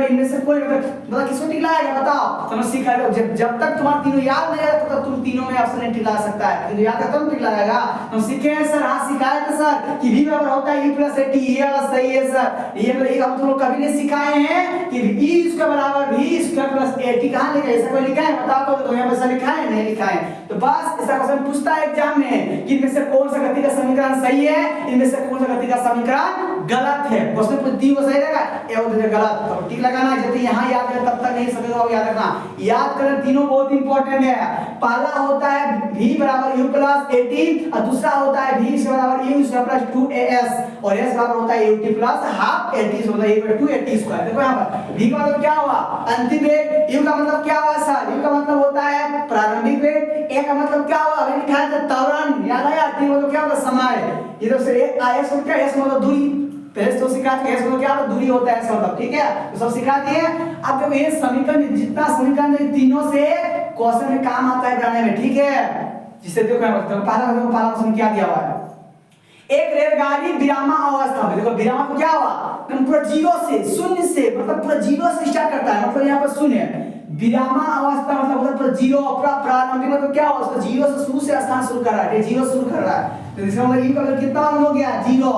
इनमें से कोई मतलब किसको टिक लगाएगा बताओ, समझ सीखा लो, जब तक तुम्हारा तीनों याद नहीं आता तब तक तुम तीनों में ऑप्शन नहीं टिक लगा सकता है, तीनों याद है तब टिक लगाएगा। हम सीखे हैं सर, हाँ सिखाया था सर कि v बराबर होता है u प्लस at, ये वाला सही है सर, ये हम तुम लोग कभी नहीं सिखाए हैं कि v इसका बराबर v स्क्वायर प्लस at, कहां लिखा है, ऐसा कोई लिखा है बताओ, तो यहाँ पर लिखा है नहीं लिखा है, तो बस ऐसा क्वेश्चन पूछता है एग्जाम में कि इनमें से कौन सा गति का समीकरण सही है, इनमें से कौन सा गति का समीकरण गलत है, क्वेश्चन पूछ तीन को सही रहेगा ए और गलत, तो टिक लगाना, जब तक यहाँ याद है तब तक नहीं समझेगा, याद रखना, याद करना, तीनों बहुत इंपॉर्टेंट है। पहला होता है v बराबर u प्लस at, और दूसरा होता है v से बराबर u स्क्वायर प्लस 2as, और s बराबर होता है ut प्लस हाफ at, होता है 2at स्क्वायर। देखो यहाँ पर v का मतलब क्या हुआ अंतिम वेग, u का मतलब क्या हुआ सर, u का मतलब होता है प्रारंभिक वेग, a का मतलब क्या हुआ अभी लिखा है त्वरण, याद आया, t मतलब क्या होता है समय, इधर से s मतलब क्या, s मतलब दूरी, पहले तो सिखा दिया इसको क्या दूरी होता है इसका मतलब, ठीक है, तो सब सिखा दिए। अब जब ये समीकरण जितना समीकरण है तीनों से क्वेश्चन में काम आता है बनाने में, ठीक है, जिससे देखो पहला क्वेश्चन क्या दिया हुआ है, एक रेलगाड़ी विरामा अवस्था में, देखो विरामा को क्या हुआ, पूरा जीरो से शून्य से, मतलब पूरा जीरो से स्टार्ट करता है, मतलब यहाँ पर शून्य है, विरामा अवस्था मतलब पूरा जीरो, पूरा प्रारंभिक मतलब क्या हुआ, उसको जीरो से शुरू से स्थान शुरू कर रहा है, जीरो शुरू कर रहा है, तो इसका मतलब का कितना मालूम हो गया, जीरो।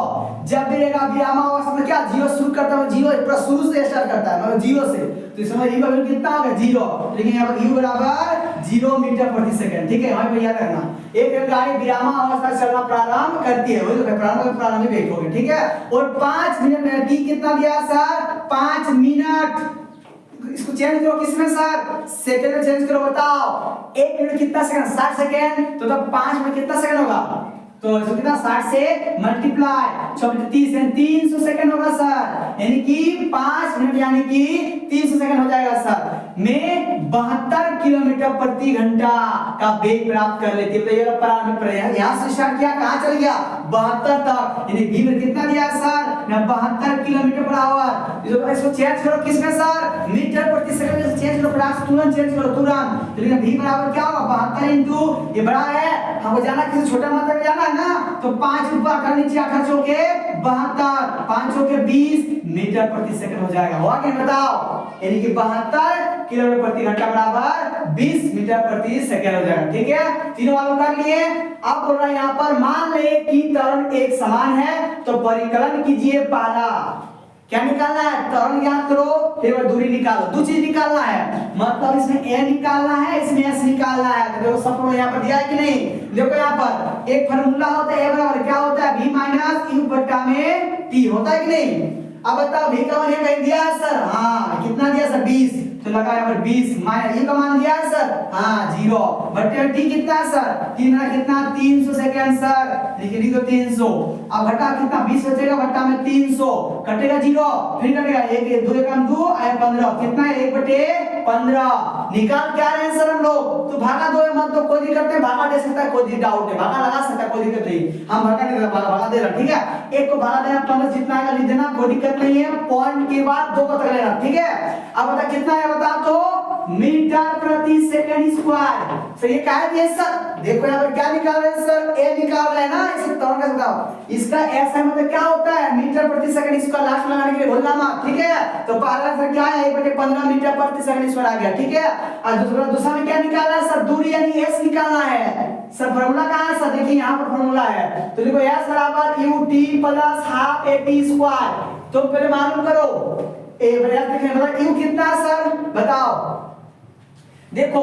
जब भी रहेगा विरामा अवस्था में क्या जीरो शुरू करता है, जीरो पूरा शुरू से स्टार्ट करता है, मतलब जीरो से, तो इसका मतलब का कितना होगा, जीरो, लेकिन यहाँ पर u बराबर 0 मीटर प्रति सेकंड, ठीक है, हमें भैया करना, एक रेलगाड़ी विरामा अवस्था से चलना प्रारंभ करती है, वही तो प्रारंभिक वेग हो गया, ठीक है, और 5 मिनट में t कितना दिया सर, 5 मिनट, इसको चेंज करो किसमें सर, सेकंड में चेंज करो, बताओ 1 मिनट कितना सेकंड, 60 सेकंड, तो तब 5 मिनट कितना सेकंड होगा, तो इसको कितना 60 से मल्टीप्लाई 30 यानी 300 सेकंड होगा सर, यानी कि 5 मिनट यानी कि 300 सेकंड हो जाएगा सर, में 72 किलोमीटर प्रति घंटा का वेग प्राप्त कर लेती है, तो ये प्रारंभिक प्रयास यहां से स्टार्ट किया, कहां चल गया 72 तक, यानी v में कितना दिया सर, 72 किलोमीटर पर आवर, इसको चेंज करो किसमें सर, मीटर प्रति सेकंड से चेंज करो, प्रयास तुरंत चेंज करो तुरंत, तो लेकिन v बराबर क्या होगा 72 इंटू ये बड़ा है, हमको जाना किसी छोटा मात्रा में जाना है ना, तो 5 ऊपर कर नीचे आकर जो के 72, 5 हो के 20 मीटर प्रति सेकंड हो जाएगा, हो गया बताओ, यानी कि 72 किलोमीटर प्रति घंटा बराबर 20 मीटर प्रति सेकंड हो जाएगा, ठीक है, तीनों वालों कर लिए। अब बोल रहा है यहाँ पर मान ले कि त्वरण एक समान है, तो परिकलन कीजिए पहला, क्या निकालना है, त्वरण ज्ञात करो, फिर दूरी निकालो, दो चीज निकालना है, मतलब इसमें a निकालना है, इसमें s निकालना है, तो देखो सब यहाँ पर दिया है कि नहीं, देखो यहाँ पर एक फार्मूला होता है a बराबर क्या होता है v माइनस u बटा में t होता है कि नहीं, अब बताओ v का मान यहाँ कहीं दिया है सर, हाँ कितना दिया सर 20, तो लगा यहाँ पर 20 माइनस u का मान दिया है सर, हाँ 0 बटे t कितना है सर, t मेरा कितना 300 सेकंड सर, लिख दो 300, अब घटा कितना 20 बचेगा, घटा में 300 कटेगा 0, फिर कटेगा 1 2 एकम 2 आया 15, कितना है 1 बटे 15, निकाल क्या रहे हैं सर हम लोग, तो भागा दो मत तो कोई दिक्कत नहीं, भागा दे सकता है कोई डाउट नहीं, भागा लगा सकता है कोई दिक्कत नहीं, हम भागा नहीं भागा दे रहा, ठीक है, एक को भागा देना 15 जितना आएगा लिख देना, कोई दिक्कत नहीं है, पॉइंट के बाद 2 को तक लेना, ठीक है, अब बता कितना है बताओ तो मीटर प्रति सेकंड स्क्वायर, सर ये क्या है सर, देखो यहाँ पर क्या निकाल रहे हैं सर, a निकाल रहे हैं ना, इसे त्वरण कैसे बताओ, इसका s है मतलब क्या होता है मीटर प्रति सेकंड, इसका लास्ट लगाने के लिए भूलना मत, ठीक है, तो पहला सर क्या है 1/15 मीटर प्रति सेकंड स्क्वायर आ गया, ठीक है, और दूसरा में क्या निकालना है सर, दूरी यानी s निकालना है सर, फार्मूला कहां है सर, देखिए यहाँ पर फार्मूला है, तो देखो s बराबर ut plus half at square, तो पहले मालूम करो ए बराबर देखिए मतलब u कितना है सर बताओ, देखो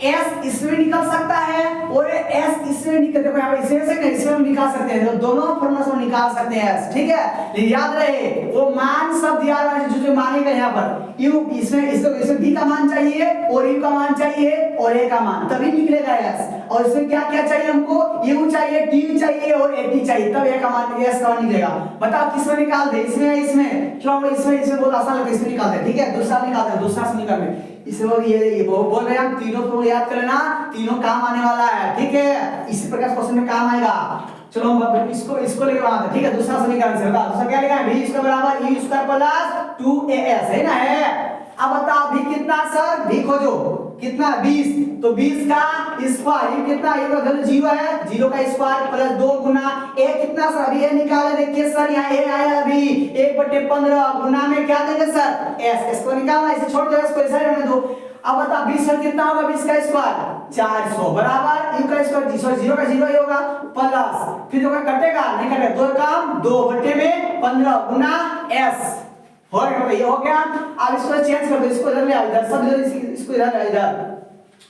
s इसमें निकल सकता है और s इसमें निकल, देखो यहाँ पर इसमें निकाल सकते हैं, दोनों फॉर्मूला से निकाल सकते हैं s, ठीक है, लेकिन याद रहे वो मान सब दिया हुआ है जो मानेगा यहाँ पर u, इसमें b का मान चाहिए और u का मान चाहिए और a का मान, तभी निकलेगा s, और इसमें क्या क्या चाहिए हमको, u चाहिए t चाहिए और at चाहिए, तब a का मान s का मान निकलेगा, बताओ किसमें निकाल दे, इसमें क्यों, इसमें बहुत आसान लगता है, इसमें निकाल दे, ठीक है, दूसरा निकाल दे, दूसरा से निकाल दे, इसमें ये बोल रहे हैं हम तीनों को याद कर लेना, तीनों काम आने वाला है, ठीक है, इसी प्रकार क्वेश्चन में काम आएगा, चलो हम इसको लेके बनाते हैं, ठीक है, दूसरा समीकरण से बता, दूसरा क्या लिखा है v स्क्वायर बराबर e स्क्वायर प्लस 2as है ना, है, अब बताओ v कितना सर, v खोजो कितना 20, तो 20 का स्क्वायर ये कितना, ये तो 0 है, 0 का स्क्वायर प्लस 2 गुना a कितना सर, अभी a निकाले, देखिए सर यहाँ a आया अभी 1/15 गुना में क्या देंगे सर s, इसको निकालना, इसे छोड़ दो, इसको इधर रहने दो, अब बता 20 का कितना होगा, 20 का स्क्वायर 400 बराबर u का स्क्वायर 0 का 0 ही होगा प्लस, फिर जो कटेगा नहीं कटेगा, 2 काम 2/15 गुना s, हो गया, ये हो गया, अब इसको चेंज कर दो, इसको इधर ले आओ, इधर सब इधर, इसको इधर ले इधर,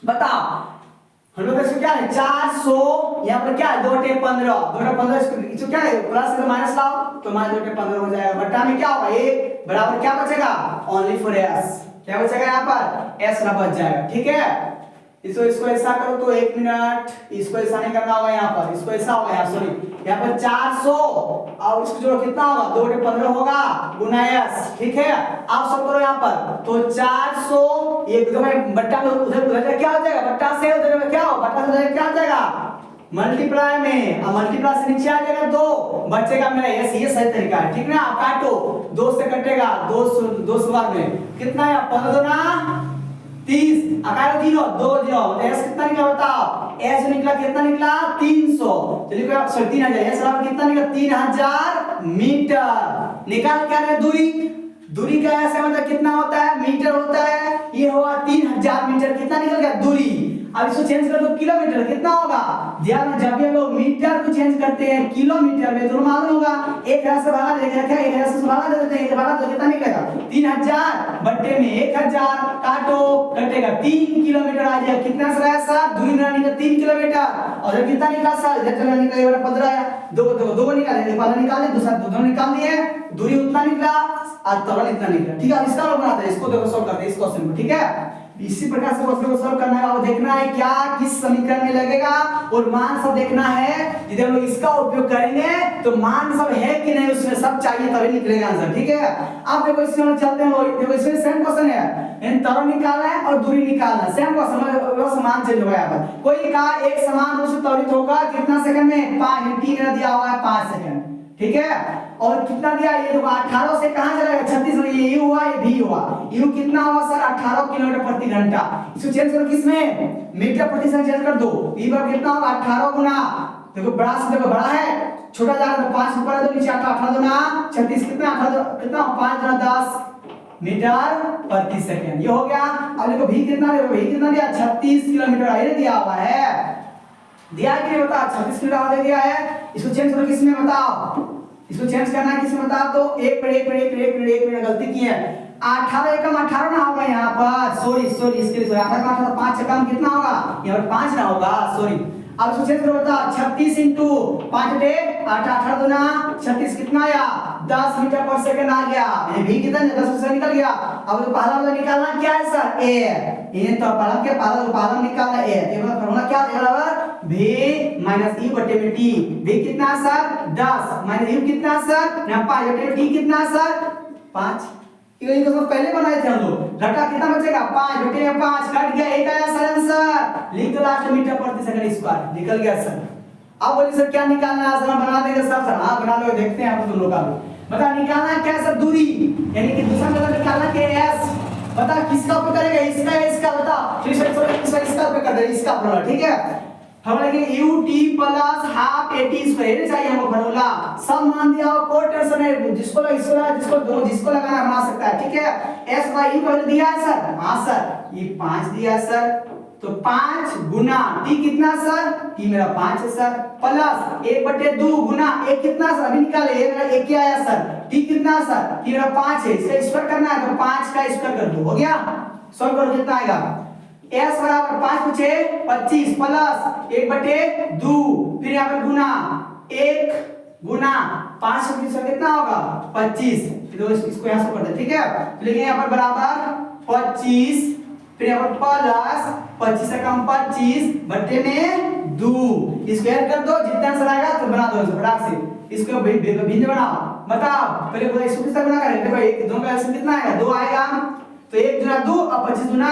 बताओ हम लोग इसको क्या है 400, यहाँ पर क्या है 2/15 इसको क्या है प्लस से माइनस लाओ, तो माइनस 2/15 हो जाएगा, बटा में क्या होगा a बराबर क्या बचेगा, ओनली फॉर s, क्या बचेगा यहाँ पर s ना बच जाएगा, ठीक है, इसको ऐसा करो तो 1 मिनट, इसको ऐसा नहीं करना होगा यहाँ पर, इसको ऐसा होगा यहाँ, सॉरी यहाँ पर 400 और इसको जोड़ो कितना होगा 2/15 होगा गुना s, ठीक है, आप सब करो यहाँ पर, तो 400 ये बट्टा में उधर क्या हो जाएगा, बट्टा से उधर क्या हो, बट्टा से उधर क्या हो जाएगा मल्टीप्लाई में, अब मल्टीप्लाई से नीचे आ जाएगा 2 बचेगा मेरा एस, ये सही तरीका है, ठीक ना। काटो 2 से कटेगा, 2 बार में कितना है 15 ना 30, अकारो 0 2 0, तो एस कितना निकला बताओ, एस निकला कितना निकला 300, चलिए आप 3000, एस बराबर कितना निकला 3000 मीटर। निकाल क्या है दूरी का ऐसे मतलब कितना होता है मीटर होता है, ये हुआ 3000 मीटर, कितना निकल गया दूरी। अब इसको चेंज कर दो किलोमीटर, कितना होगा, ध्यान जब भी हम लोग मीटर को चेंज करते हैं किलोमीटर में तो मालूम होगा 1000 से भागा देंगे, क्या 1000 से भागा देते हैं, भागा तो कितना निकलेगा 3000 बट्टे में 1000, काटो कटेगा 3 किलोमीटर आ जाएगा, कितना सर है सर दूरी निकला 3 किलोमीटर, और कितना निकला सर इधर चला निकला 15 है, दो निकाले, पहला निकाले दूसरा दो निकाल दिए, दूरी उतना निकला और त्वरण इतना निकला, ठीक है। इसका लोग बनाते हैं, इसको देखो सॉल्व करते हैं इस क्वेश्चन को, ठीक है। इसी प्रकार से क्वेश्चन को सॉल्व करना है, और देखना है क्या किस समीकरण में लगेगा और मान सब देखना है। यदि हम लोग इसका उपयोग करेंगे तो मान सब है कि नहीं उसमें सब चाहिए तभी निकलेगा आंसर, ठीक है। अब देखो इसमें चलते हैं, देखो इसमें सेम क्वेश्चन है, इन त्वरण निकालना है और दूरी निकालना है, सेम क्वेश्चन वो समान चेंज होगा। यहाँ पर कोई का एक समान रूप से त्वरित होगा कितना सेकंड में 5, t दिया हुआ है 5 सेकंड, ठीक है। और कितना दिया ये देखो 18 से कहां चलेगा 36 में, ये u हुआ ये v हुआ, u कितना हुआ सर 18 किलोमीटर प्रति घंटा। इसको चेंज करो किसमें मीटर प्रति सेकंड चेंज कर दो, v पर कितना होगा 18 गुना, देखो बड़ा से देखो बड़ा है छोटा जा रहा है 5 ऊपर है तो नीचे 18 गुना 36 कितना 18 कितना 5 गुना 10 मीटर प्रति सेकंड, ये हो गया। अब देखो v कितना है, v कितना दिया 36 किलोमीटर ये दिया हुआ है, दिया कि नहीं बता 36 किलोमीटर दिया है। इसको चेंज करो किसमें बताओ, इसको चेंज करना है किसमें बताओ, तो एक मिनट गलती की है, 18 कम 18 ना होगा यहाँ पर, सॉरी इसके लिए 18 का 18 5 से कम कितना होगा यहाँ पर 5 ना होगा, सॉरी। अब इसको चेंज करो बताओ 36 इंटू 5 डे 18 दुना 36 कितना आया 10 मीटर पर सेकंड आ गया, ये भी कितना 10 से निकल गया। अब तो पहला वाला निकालना क्या है सर ए, ये तो पहला के पहला निकालना ए, ये मतलब फॉर्मूला क्या है बराबर v माइनस e बटे में t, v कितना सर 10 माइनस u कितना सर यहाँ 5 बटे में t कितना सर 5, ये सब पहले बनाए थे हम लोग, घटा कितना बचेगा 5 बटे में 5 कट गया, एक आया सर आंसर, लिख दो लास्ट मीटर प्रति सेकंड स्क्वायर निकल गया सर। अब बोलिए सर क्या निकालना है, सर बना देंगे सब सर, हां बना लो देखते हैं आप तुम लोग का बता निकालना क्या सर दूरी, यानी कि दूसरा मतलब निकालना के s, बता किसका उपयोग करेगा इसका बता, फिर इसका उपयोग कर दे इसका फॉर्मूला, ठीक है। हम लिखेंगे ut plus half at square चाहिए हमको फॉर्मूला, सब मान दिया हो कोई टेंशन नहीं, जिसको लगाना बना सकता है, ठीक है। s बाई u को दिया है सर, हां सर ये 5 दिया है सर, तो 5 गुना t कितना सर t मेरा 5 है सर, प्लस 1/2 गुना 1 कितना सर अभी निकाले, ये मेरा 1 ही आया सर, t कितना सर t मेरा 5 है, इसका स्क्वायर करना है तो 5 का स्क्वायर कर दो, हो गया। सॉल्व करो कितना आएगा s बराबर 5 पूछे 25 प्लस 1/2 फिर यहाँ पर गुना 1 गुना 5 से कितना होगा 25, तो इसको यहाँ से करते, ठीक है। तो लिखेंगे यहाँ पर बराबर 25 फिर यहाँ पर प्लस 25 से कम 25 बट्टे में 2, स्क्वायर कर दो जितना आंसर आएगा तो बना दो फटाक से, इसको भिन्न बनाओ, बताओ पहले बताओ इसको कितना बना करें, देखो एक दोनों का आंसर कितना आएगा 2 आएगा, तो 1 गुना 2 और 25 गुना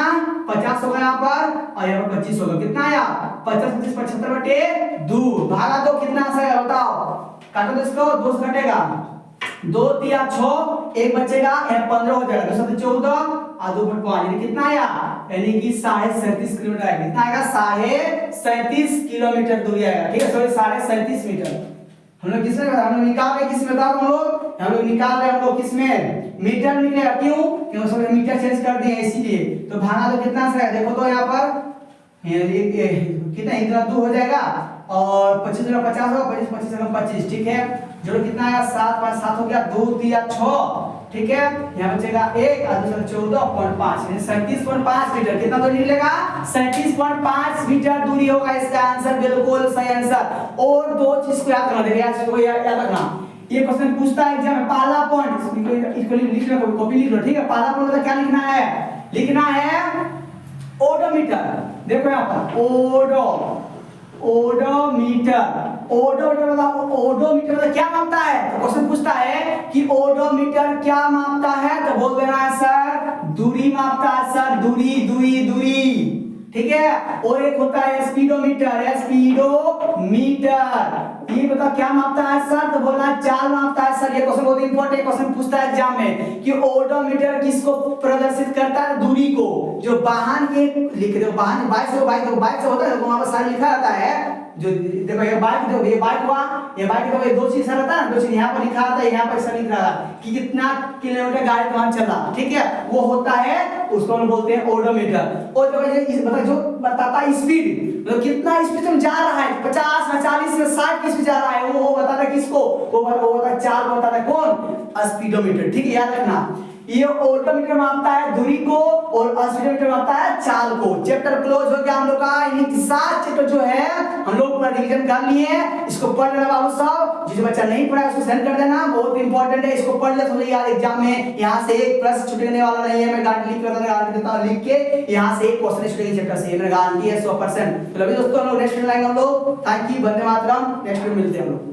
50 होगा यहाँ पर, और यहाँ पर 25 होगा, कितना आया 50 25 75 बटे 2 भागा 2 कितना आंसर है बताओ, काटो तो इसको 2 से घटेगा 2 3 6 1 बचेगा, यहाँ 15 हो जाएगा, 2 7 14 और 2 पर 5 यानी कितना आया, यानी कि 37.5 किलोमीटर आएगा, कितना आएगा 37.5 किलोमीटर दूरी आएगा, ठीक है, सॉरी 37.5 मीटर। हम लोग किसमें हम लोग निकाल रहे किसमें बताओ, हम लोग निकाल रहे हम लोग किसमें मीटर निकलेगा, क्यों क्योंकि सब मीटर चेंज कर दिए इसीलिए, तो भागा तो कितना आंसर है देखो तो यहाँ पर ये कितना इतना 2 हो जाएगा और 25 गुना 50 होगा 25 25 से 25, ठीक है, जोड़ो कितना आया 7 5 7 हो गया 2 3 6, ठीक है, यहाँ बचेगा 1 और दूसरा 14.5 यानी 37.5 मीटर, कितना दूरी निकलेगा 37.5 मीटर दूरी होगा, इसका आंसर बिल्कुल सही आंसर। और दो चीज को याद रखना, देखिए इसको याद रखना, ये क्वेश्चन पूछता है एग्जाम में पहला पॉइंट इसको लिख लो, कॉपी लिख लो, ठीक है। पहला पॉइंट मतलब क्या लिखना है, लिखना है ओडोमीटर, देखो यहाँ पर ओडोमीटर मतलब क्या मापता है, तो क्वेश्चन पूछता है कि ओडोमीटर क्या मापता है, तो बोल देना है सर दूरी मापता है सर, दूरी, ठीक है। और एक होता है स्पीडोमीटर, ये बताओ क्या मापता है सर, तो बोलना चाल मापता है सर। ये क्वेश्चन बहुत इंपॉर्टेंट क्वेश्चन पूछता है एग्जाम में कि ओडोमीटर किसको प्रदर्शित करता है, दूरी को। जो वाहन के लिख दो, वाहन बाइक से होता है, वहां पर सारा लिखा रहता है। जो देखो ये बाइक हुआ, ये बाइक तो ये दो चीज रहता है ना, दो चीज यहाँ पर लिखा रहता है, यहाँ पर लिख रहा है कि कितना किलोमीटर गाड़ी वहां चला, ठीक है, वो होता है, उसको हम बोलते हैं ओडोमीटर। और जो बताता है स्पीड, मतलब कितना स्पीड में जा रहा है, 50 या 40 या 60 की स्पीड जा रहा है, वो बताता है किसको, वो बताता है चाल, बताता है कौन, स्पीडोमीटर, ठीक है, याद रखना। ये ओडोमीटर मापता है दूरी को और स्पीडोमीटर मापता है चाल को। चैप्टर क्लोज हो गया हम लोग का। इन्हीं 7 चैप्टर जो है हम लोग पूरा रिवीजन कर लिए। इसको पढ़ लेना बाबू साहब, जिस बच्चा नहीं पढ़ा उसको सेंड कर देना, बहुत इंपॉर्टेंट है, इसको पढ़ ले तो यार एग्जाम में यहाँ से एक प्रश्न छूटने वाला नहीं है। मैं गारंटी देता हूँ, लिख के यहाँ से एक क्वेश्चन छूटेगी चैप्टर से, मेरी गारंटी है 100%। तो अभी दोस्तों हम लोग नेक्स्ट लाएंगे हम लोग। Thank you, Vande Mataram. Next में मिलते हैं हम लोग।